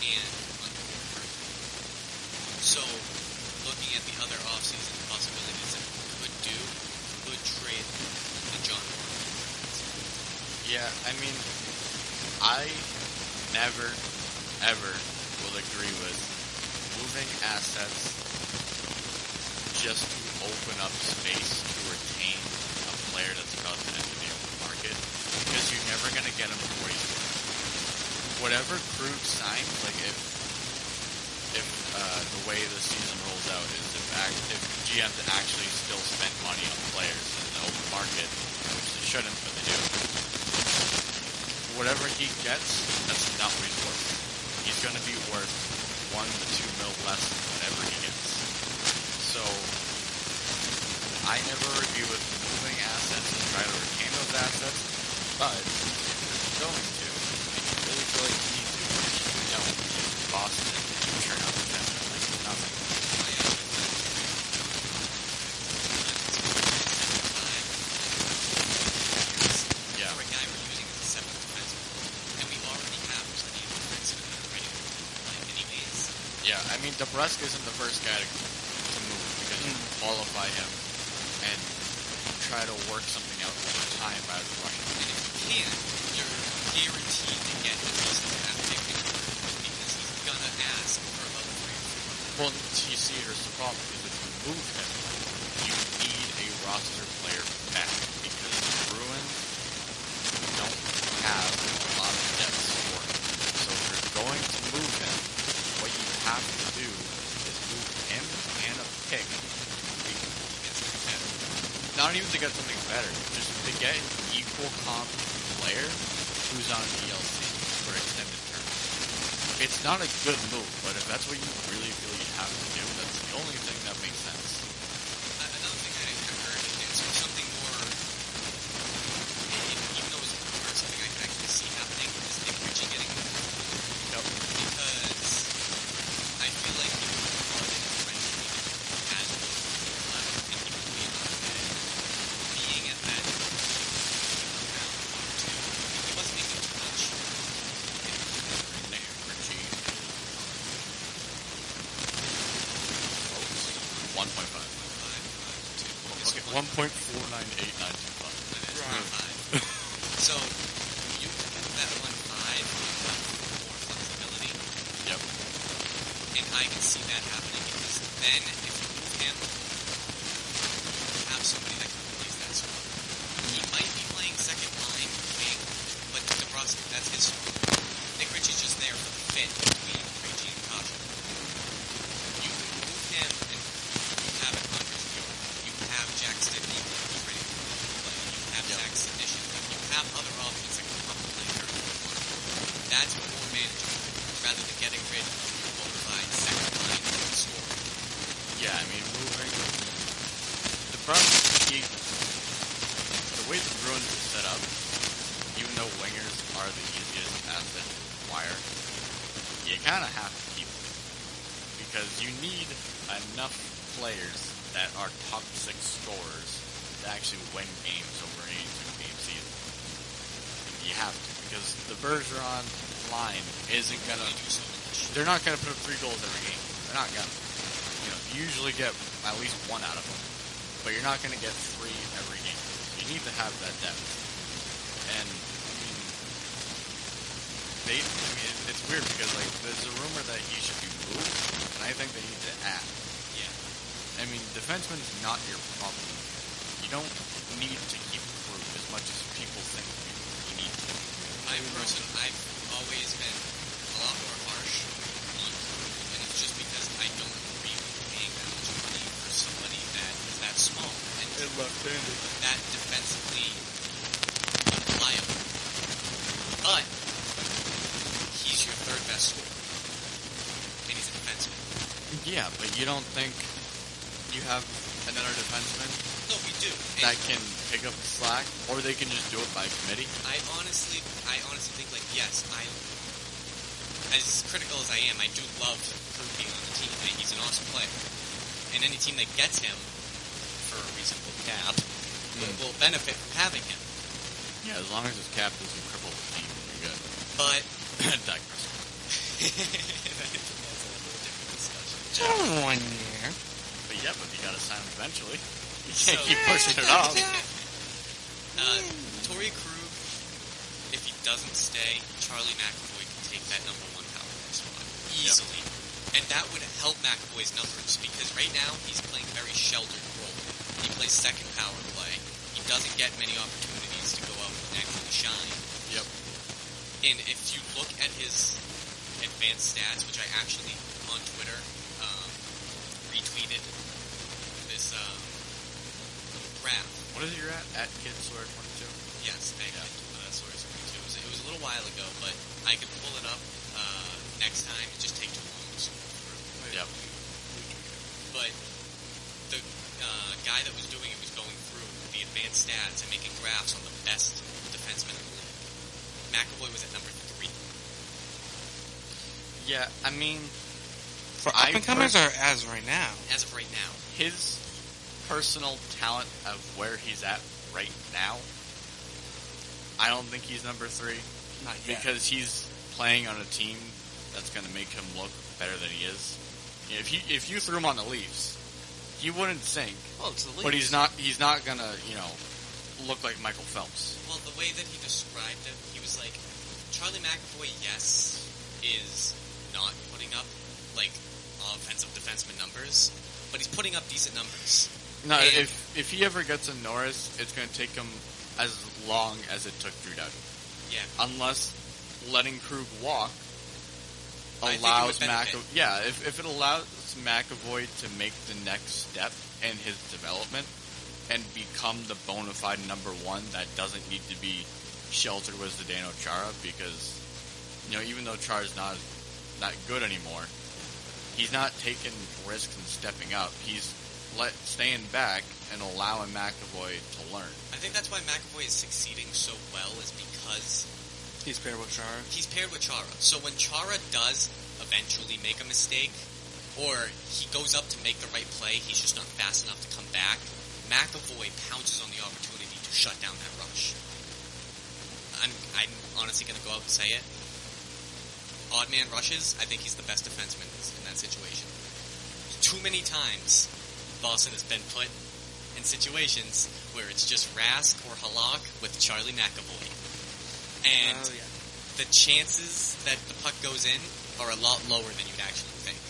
and on the board. So, looking at the other offseason possibilities that we could trade the John Moore. Yeah, I never, ever will agree with moving assets just to open up space to retain a player that's about to enter the open market, because you're never going to get him for what he's worth. Whatever Krug signs, like if the way the season rolls out is if GMs actually still spend money on players in the open market, which they shouldn't, but they do, whatever he gets, that's not what he's worth. He's going to be worth $1 to $2 million less than whatever he gets. So, I never agree with moving assets and try to retain those assets, but if you're going to, and you really feel like you need to, you don't. Boston turn out the test like nothing. Yeah. For a guy we're using as a seventh defenseman, and we already have plenty of defensemen that are ready to play anyways. Yeah, DeBrusk isn't the first guy to move because you qualify him and try to work something out over time rather than rushing. And if you can, you're guaranteed to get at least that pick because he's gonna ask for about 3 or 4. Well, you see, here's the problem, is if you move him, you need a roster player back, because the Bruins don't have a lot of depth support. So if you're going to move him, what you have to do is move him and a pick. Not even to get something better, just to get an equal comp player who's on DLC for extended term. It's not a good move, but if that's what you really feel you have to do, that's the only thing that makes sense. Another thing I heard is something more, even though it's a rumor, something I can actually see happening is Nick Ritchie getting moved. Yep. Because I feel like he was brought in friendly as a left, and he would be on the bed, being at that round 1 or 2. He wasn't making too much. Nick Ritchie. 1.5. Okay, 1.498925. So, you have that 1.5 more flexibility. Yep. And I can see that happening because then if you move him, that's more manageable rather than getting rid of your bona fide second line scorer. Yeah, I mean, moving. The problem is the way the Bruins are set up, even though wingers are the easiest asset to acquire, you kind of have to keep them. Because you need enough players that are top 6 scorers to actually win games over an 82-game season. You have to, because the Bergeron line isn't going to do so much. They're not going to put up 3 goals every game. They're not going to. You usually get at least 1 out of them. But you're not going to get 3 every game. You need to have that depth. And, it's weird because, there's a rumor that he should be moved, and I think they need to add. Yeah. I mean, defenseman's not your problem. You don't need to keep Krug as much as people think you need to. I've always been a lot more harsh on Krug, and it's just because I don't agree with paying that much money for somebody that is that small and left-handed. That defensively unreliable. But he's your third best scorer, and he's a defenseman. Yeah, but you don't think you have another defenseman? No, we do. That can pick up the slack, or they can just do it by committee? I honestly think, yes, as critical as I am, I do love Krug being on the team. He's an awesome player. And any team that gets him for a reasonable cap will benefit from having him. Yeah, as long as his cap doesn't cripple the team, you're good. But digress. That's a little different discussion. 1 year. But you gotta sign him eventually. You can't keep pushing it off. Torrey Krug, if he doesn't stay, Charlie McAvoy can take that number 1 power play spot easily. Yep. And that would help McAvoy's numbers because right now he's playing a very sheltered role. He plays second power play. He doesn't get many opportunities to go out and actually shine. Yep. And if you look at his advanced stats, which I actually on Twitter retweeted this graph. What is it you're at KidSawyer22? Yes, Sawyer22. It was a little while ago, but I could pull it up next time. It just take too long to scroll through. Yep. But the guy that was doing it was going through the advanced stats and making graphs on the best defenseman in the league. McAvoy was at number 3. Yeah, I mean, for up-and-comers or as right now? As of right now. His personal talent of where he's at right now, I don't think he's number 3. Not yet. Because he's playing on a team that's going to make him look better than he is. If you threw him on the Leafs, he wouldn't sink. Well, it's the Leafs. But he's not going to, look like Michael Phelps. Well, the way that he described it, he was like, Charlie McAvoy, yes, is not putting up, offensive defenseman numbers, but he's putting up decent numbers. No, if he ever gets a Norris, it's going to take him as long as it took Drew Doughty. Yeah. Unless letting Krug walk allows McAvoy... Yeah, if it allows McAvoy to make the next step in his development and become the bona fide number 1 that doesn't need to be sheltered with Zdeno Chara, because, even though Chara's not good anymore, he's not taking risks and stepping up. He's staying back and allowing McAvoy to learn. I think that's why McAvoy is succeeding so well, is because he's paired with Chara. He's paired with Chara. So when Chara does eventually make a mistake, or he goes up to make the right play, he's just not fast enough to come back, McAvoy pounces on the opportunity to shut down that rush. I'm honestly going to go out and say it. Odd man rushes, I think he's the best defenseman in that situation. Too many times, Boston has been put in situations where it's just Rask or Halak with Charlie McAvoy. And the chances that the puck goes in are a lot lower than you'd actually think.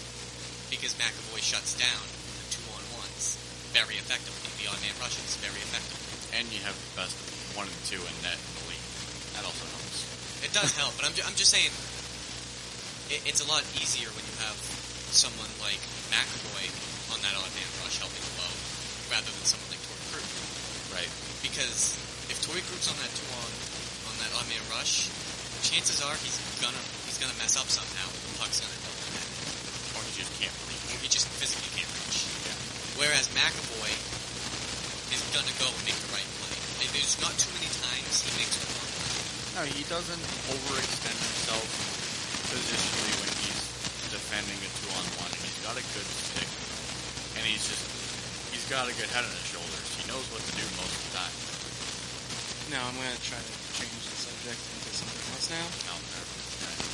Because McAvoy shuts down the 2-on-1s very effectively. The odd man rushes very effectively. And you have the best 1 and 2 in net in the league. That also helps. It does help, but I'm just saying, it's a lot easier when you have someone like McAvoy on that odd man rush helping low, rather than someone like Torrey Krug. Right. Because if Torrey Krug's on that odd man rush, chances are he's gonna mess up somehow. The puck's gonna go in that. Or he just can't reach. Or he just physically can't reach. Yeah. Whereas McAvoy is gonna go and make the right play. And there's not too many times he makes the wrong play. No, he doesn't overextend himself positionally when he's defending a 2-on-1, and he's got a good stick, and he's got a good head on his shoulders. He knows what to do most of the time. No, I'm going to try to change the subject into something else now. No, never.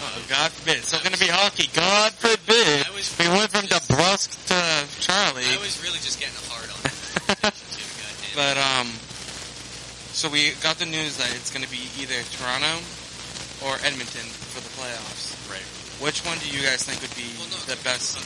Oh, God forbid. It's still going to be hockey. God forbid. We went from DeBrusque to Charlie. I was really just getting a hard on. But, so we got the news that it's going to be either Toronto or Edmonton for the playoffs. Right. Which one do you guys think would be the best?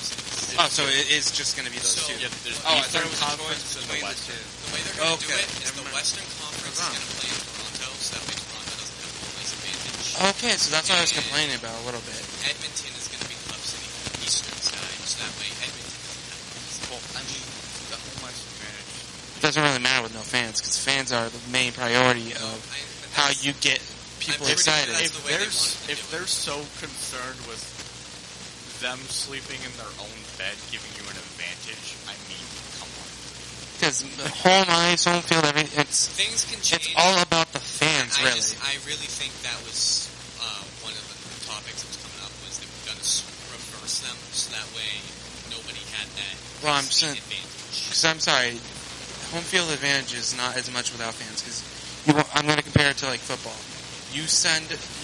Oh, so it is just going to be those two. Yeah, there's I Eastern thought it was a Conference choice and between the the Western. two. The way they're going to do it is Never the mind. Western Conference is going to play in Toronto, so that way Toronto doesn't have home ice advantage. Okay, so that's what I was complaining about a little bit. Edmonton is going to be Club City on the eastern side, so that way Edmonton doesn't have home ice. Well, I mean, the home ice advantage. It doesn't really matter with no fans, because fans are the main priority of how you get people excited. That's the way they wanted to If do it. they're so concerned with them sleeping in their own bed giving you an advantage, I mean, come on. Because home ice, home field, Things can change. it's all about the fans, really. I really think that was one of the topics that was coming up was they were going to reverse them so that way nobody had that advantage. Because I'm sorry, home field advantage is not as much without fans. Because I'm going to compare it to like football. You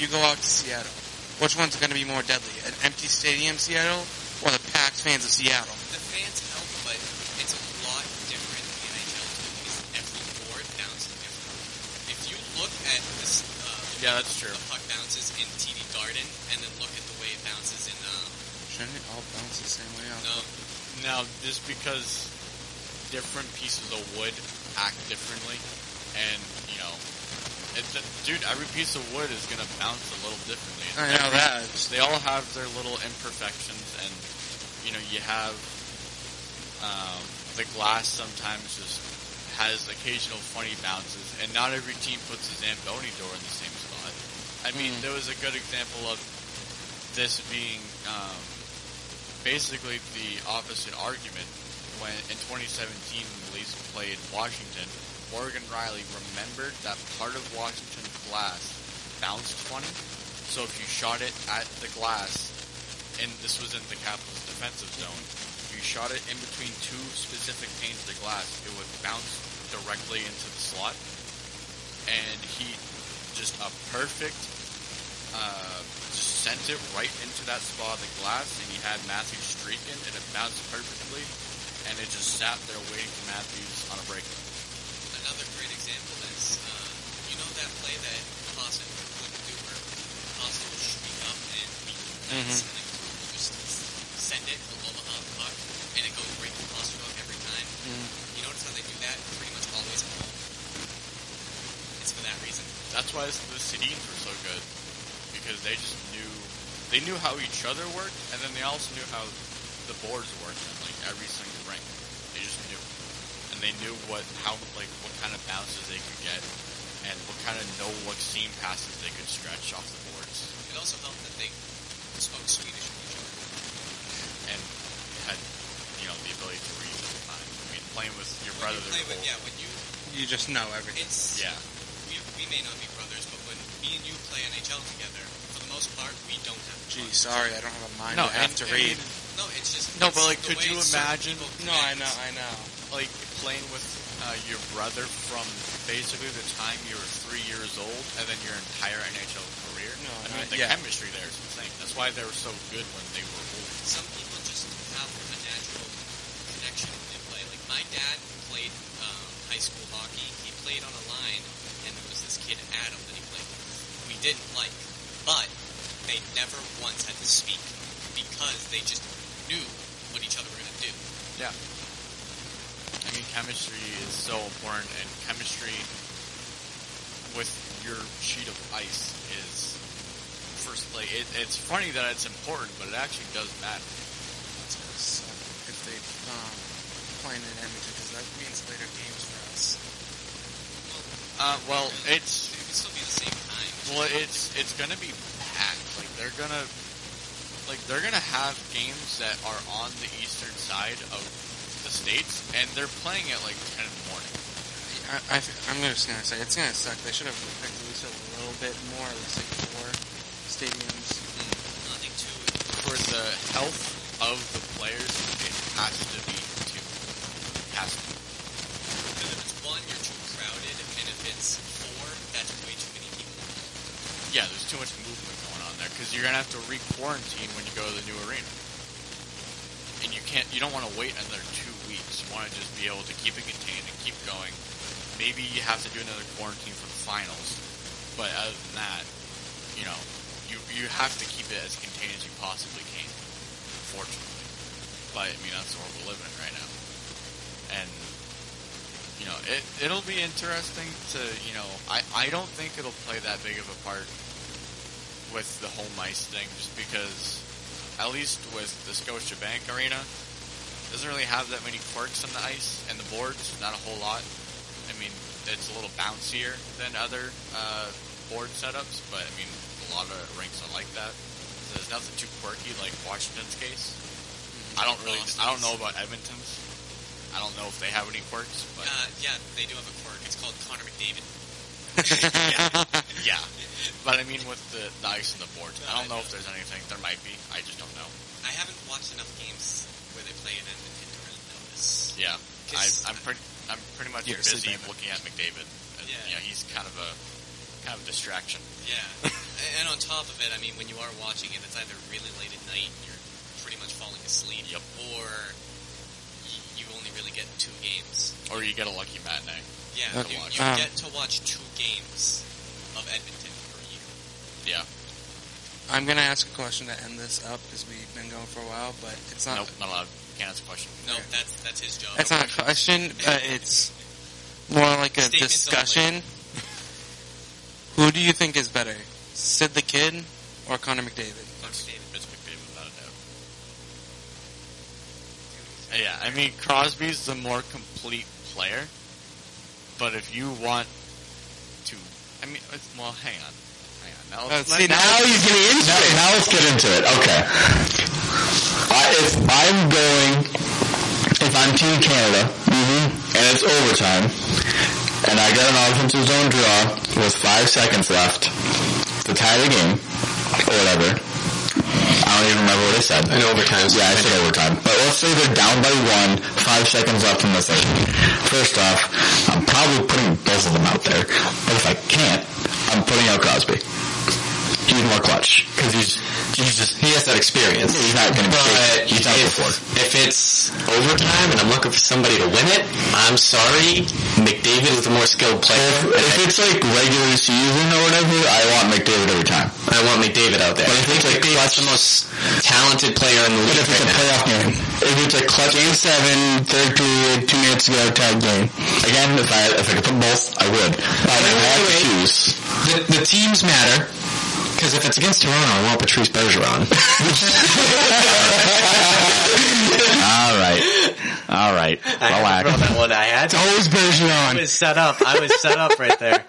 go out to Seattle. Which one's going to be more deadly? An empty stadium Seattle or the packed fans of Seattle? The fans help, but it's a lot different in the NHL too because every board bounces differently. If you look at this, Yeah, that's true. the puck bounces in TD Garden, and then look at the way it bounces in. Shouldn't it all bounce the same way out? No, Now, just because different pieces of wood act differently, and, you know, dude, every piece of wood is going to bounce a little differently. I know that. They all have their little imperfections, and, you know, you have the glass sometimes just has occasional funny bounces, and not every team puts a Zamboni door in the same spot. I mean, there was a good example of this being basically the opposite argument when in 2017 when the Leafs played Washington. Morgan Riley remembered that part of Washington's glass bounced funny, so if you shot it at the glass, and this was in the Capitals' defensive zone, if you shot it in between two specific panes of the glass, it would bounce directly into the slot, and he just a perfect, just sent it right into that spot of the glass, and he had Matthews streaking, and it bounced perfectly, and it just sat there waiting for Matthews on a breakaway. another great example is you know that play that Costa couldn't do where Costa will speak up and beat the defense and then just send it to Omaha the puck and it goes right to Costa every time. You notice how they do that pretty much always at home. It's for that reason. That's why the Sedins were so good, because they just knew how each other worked, and then they also knew how the boards worked in like every single ring. They just knew, and they knew what kind of bounces they could get, and what seam passes they could stretch off the boards. It also helped that they spoke Swedish with each other. And had the ability to read at the time. I mean, playing with your brother. When You just know everything. We may not be brothers, but when me and you play NHL together, for the most part, we don't have. Gee, sorry, I don't have a mind No, to have to read. No, it's just. No, it's but like, the could way you certain imagine? people No, I connect. know. Like playing with your brother from basically the time you were 3 years old, and then your entire NHL career. No, I mean, the chemistry there is insane. That's why they were so good when they were old. Some people just have a natural connection when they play. Like my dad played high school hockey. He played on a line, and there was this kid Adam that he played with. We didn't like, but they never once had to speak because they just knew what each other were going to do. Yeah. I mean, chemistry is so important, and chemistry with your sheet of ice is first. Like, it's funny that it's important, but it actually does matter. It's gonna suck if they playing in Edmonton, because that means later games for us. Well, It could still be the same time. Well, it's gonna be packed. They're gonna have games that are on the eastern side of the states, and they're playing at 10 in the morning. I'm just gonna say it's gonna suck. They should have picked at least a little bit more, at least 4 stadiums. I think 2. For the health of the players, it has to be 2. It has to be. Because if it's 1, you're too crowded, and if it's 4, that's way too many people. Yeah, there's too much movement going on there because you're gonna have to re-quarantine when you go to the new arena, and you don't want to wait another 2 weeks. You want to just be able to keep it contained and keep going. Maybe you have to do another quarantine for the finals, but other than that, you have to keep it as contained as you possibly can. Unfortunately, but that's the world we're living in right now, and it'll be interesting to I don't think it'll play that big of a part with the home ice thing, just because at least with the Scotiabank Arena, doesn't really have that many quirks on the ice and the boards, not a whole lot. It's a little bouncier than other board setups, but a lot of rinks are like that. So there's nothing too quirky like Washington's case. I don't know about Edmonton's. I don't know if they have any quirks, but yeah, they do have a quirk. It's called Connor McDavid. yeah. But with the ice and the boards, I don't know if there's anything. There might be. I just don't know. I haven't watched enough games where they play in Edmonton to really notice. Yeah, I'm pretty much busy looking at McDavid. He's kind of a distraction. Yeah, and on top of it, when you are watching it, it's either really late at night and you're pretty much falling asleep, or you only really get 2 games, or you get a lucky matinee. Yeah, you get to watch 2 games of Edmonton per year. Yeah. I'm gonna ask a question to end this up because we've been going for a while, but it's not. Nope, not allowed. Can't ask a question. No, that's his job. That's not a question. It's more like a discussion. Who do you think is better, Sid the Kid or Connor McDavid? It's McDavid, without a doubt. Yeah, Crosby's the more complete player, but if you want to, hang on. Now he's getting into it. Now let's get into it. Okay. If I'm Team Canada, and it's overtime, and I get an offensive zone draw with 5 seconds left to tie the game, or whatever. I don't even remember what I said. In overtime. Yeah, I said overtime. But let's say they're down by 1, 5 seconds left in the thing. First off, I'm probably putting both of them out there. But if I can't, I'm putting out Crosby. He's more clutch. Because he has that experience. He's not going to be he's not before. If it's overtime and I'm looking for somebody to win it, I'm sorry, McDavid is the more skilled player. If it's regular season or whatever, I want McDavid every time. I want McDavid out there. But if it's clutch, the most talented player in the league. But if it's a playoff game, if it's a clutch game 7, third period, 2 minutes to go, tag game. Again, if I could put both, I would. I have to choose. The teams matter. Because if it's against Toronto, I want Patrice Bergeron. All right. Relax. That one I had. It's always Bergeron. I was set up right there.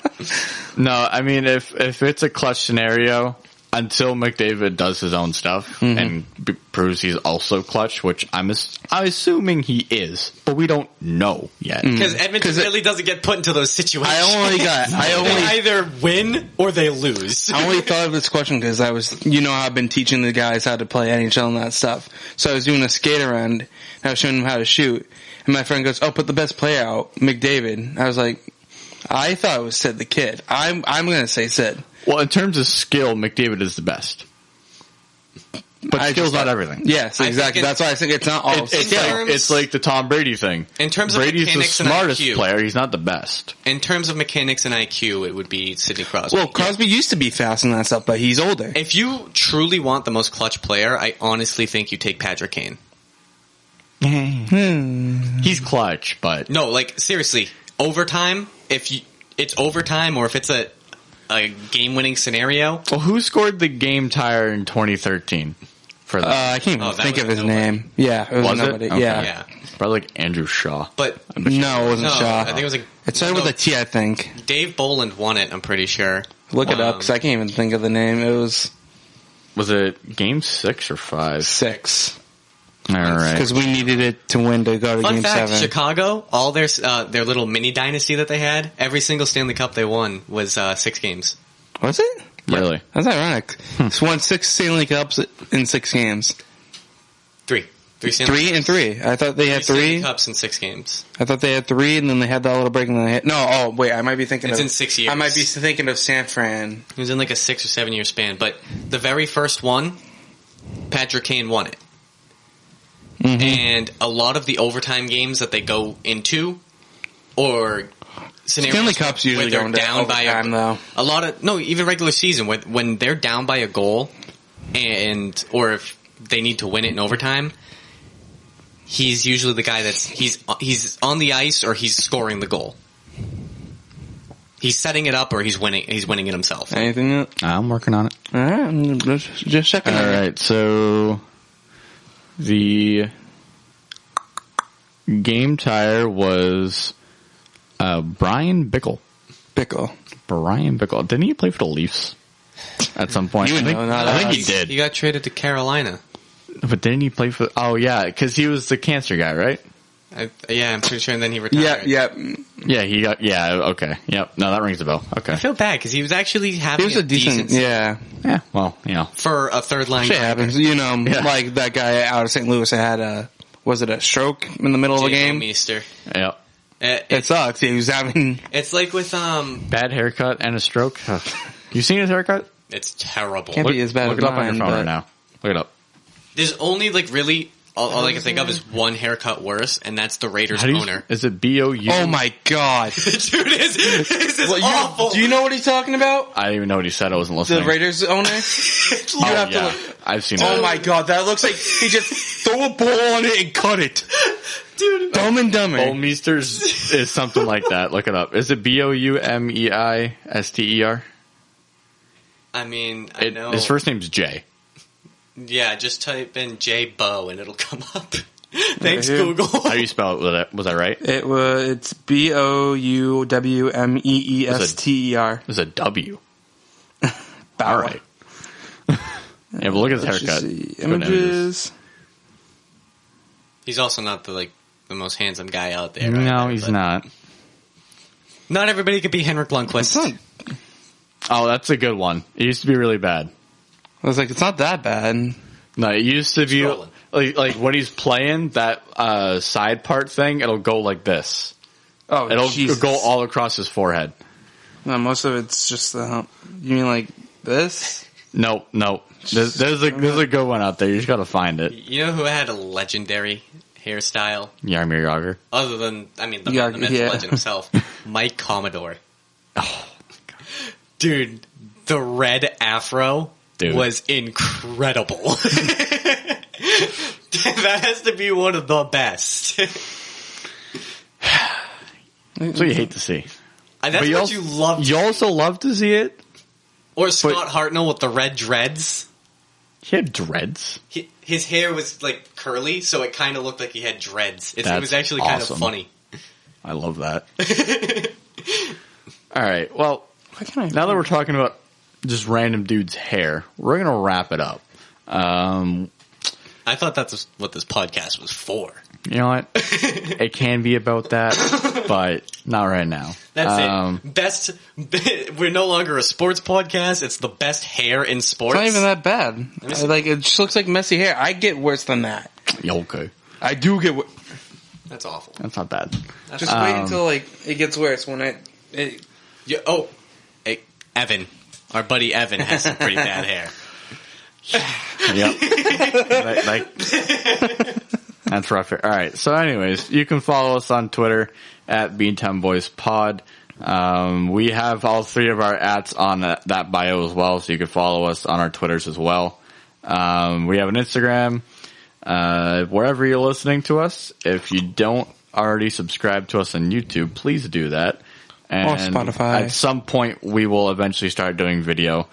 No, if it's a clutch scenario, until McDavid does his own stuff and proves he's also clutch, which I'm assuming he is, but we don't know yet. Because Edmonton really doesn't get put into those situations. They either win or they lose. I only thought of this question because I've been teaching the guys how to play NHL and that stuff. So I was doing a skate around and I was showing them how to shoot. And my friend goes, "Oh, put the best player out, McDavid." I was like, I thought it was Sid the Kid. I'm going to say Sid. Well, in terms of skill, McDavid is the best. But skill's not everything. Yes, exactly. That's why I think it's not all skill. It's like the Tom Brady thing. In terms of Brady's mechanics the smartest and IQ, player. He's not the best. In terms of mechanics and IQ, it would be Sidney Crosby. Well, Crosby used to be fast and that stuff, but he's older. If you truly want the most clutch player, I honestly think you take Patrick Kane. He's clutch, but... No, seriously, overtime, it's overtime or if it's a game-winning scenario. Well, who scored the game tire in 2013 for them? I can't even think of his name. Yeah, it was nobody. Okay. Yeah. Probably Andrew Shaw. But no, it wasn't Shaw. I think it was it started with a T, I think. Dave Boland won it, I'm pretty sure. Look it up, because I can't even think of the name. It was it Game 6 or 5? 6. All right. Because we needed it to win to go to Fun Game fact, 7. Chicago, all their little mini dynasty that they had, every single Stanley Cup they won was 6 games. Was it? Really? That's ironic. It's won 6 Stanley Cups in 6 games. 3 Stanley 3 and 3. I thought they had 3. Stanley Cups in 6 games. I thought they had 3, and then they had that little break, and then they had... No, oh, wait, I might be thinking It's of... in 6 years. I might be thinking of San Fran. It was in like a 6 or 7 year span, but the very first one, Patrick Kane won it. Mm-hmm. And a lot of the overtime games that they go into, or scenarios Stanley Cups where usually they're go into down by overtime, though. a lot of even regular season when they're down by a goal, or if they need to win it in overtime, he's usually the guy he's on the ice or he's scoring the goal. He's setting it up or he's winning it himself. Anything else? I'm working on it. All right, I'm just checking. All right, so the game tire was Brian Bickle. Brian Bickle. Didn't he play for the Leafs at some point? You would know, not I think us. he did. He got traded to Carolina. But didn't he play for... Oh, yeah, because he was the cancer guy, right? Yeah, I'm pretty sure, and then he retired. Yeah. He got... Yeah, okay. Yep. No, that rings a bell. Okay. I feel bad because he was actually having He was a decent... Yeah. Yeah, well, for a third line. Shit happens. Like that guy out of St. Louis that had was it a stroke in the middle of the game? Meester. Yep. It sucks. He was having... It's like with Bad haircut and a stroke. You seen his haircut? It's terrible. Can't be as bad Look as it up on mine, your phone but- right now. Look it up. There's only really all I can think of is one haircut worse, and that's the Raiders owner. Is it B-O-U? Oh my god. Dude, this is awful. Do you know what he's talking about? I didn't even know what he said. I wasn't listening. The Raiders owner? You have to look. I've seen Oh it. my god, that looks like he just threw a ball on it and cut it. Dude. Dumb and Dumber. Meisters is something like that. Look it up. Is it B-O-U-M-E-I-S-T-E-R? I mean, I know. His first name's Jay. Yeah, just type in J Bow and it'll come up. Thanks, Google. How do you spell it? Was I right? It's B-O-U-W-M-E-E-S-T-E-R. There's a W. All right. Yeah, but look at his haircut. Images. He's also not the most handsome guy out there. No, he's not. Not everybody could be Henrik Lundqvist. Oh, that's a good one. It used to be really bad. I was like, it's not that bad. No, it used to be Scrolling. like when he's playing that side part thing. It'll go like this. Oh, It'll Jesus. go all across his forehead. No, most of it's just the hump. You mean like this? Nope. There's a good one out there. You just gotta find it. You know who had a legendary hairstyle? Jaromir Jagr. Other than, the Yeah, men's yeah. legend himself, Mike Commodore. Oh, Dude, the red afro was incredible. That has to be one of the best. That's what you hate to see. That's But what you love. You also love to see it. Or Scott Hartnell with the red dreads. He had dreads. His hair was curly, so it kind of looked like he had dreads. It That's was actually kind of awesome. funny. I love that. All right. Well, Why can't I now that we're talking about just random dude's hair, we're gonna wrap it up. I thought that's what this podcast was for. You know what? It can be about that, but not right now. That's it. Best. We're no longer a sports podcast. It's the best hair in sports. It's not even that bad. see. It just looks like messy hair. I get worse than that. Yeah, okay. I do get. That's awful. That's not bad. Just wait until it gets worse. When Hey, Evan, our buddy Evan has some pretty bad hair. Yep. That's rough. All right. So, anyways, you can follow us on Twitter at BeantownBoysPod. We have all 3 of our ats on that bio as well, so you can follow us on our Twitters as well. We have an Instagram. Wherever you're listening to us, if you don't already subscribe to us on YouTube, please do that. And or Spotify. At some point, we will eventually start doing video,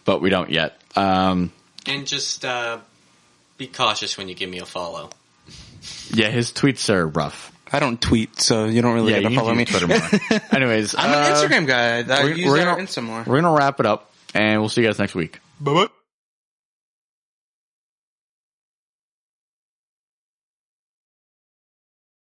but we don't yet. And just be cautious when you give me a follow. Yeah, his tweets are rough. I don't tweet, so you don't really get to follow me. Twitter more. Anyways, I'm an Instagram guy. I use we're our gonna, Insta more. We're going to wrap it up, and we'll see you guys next week. Bye-bye.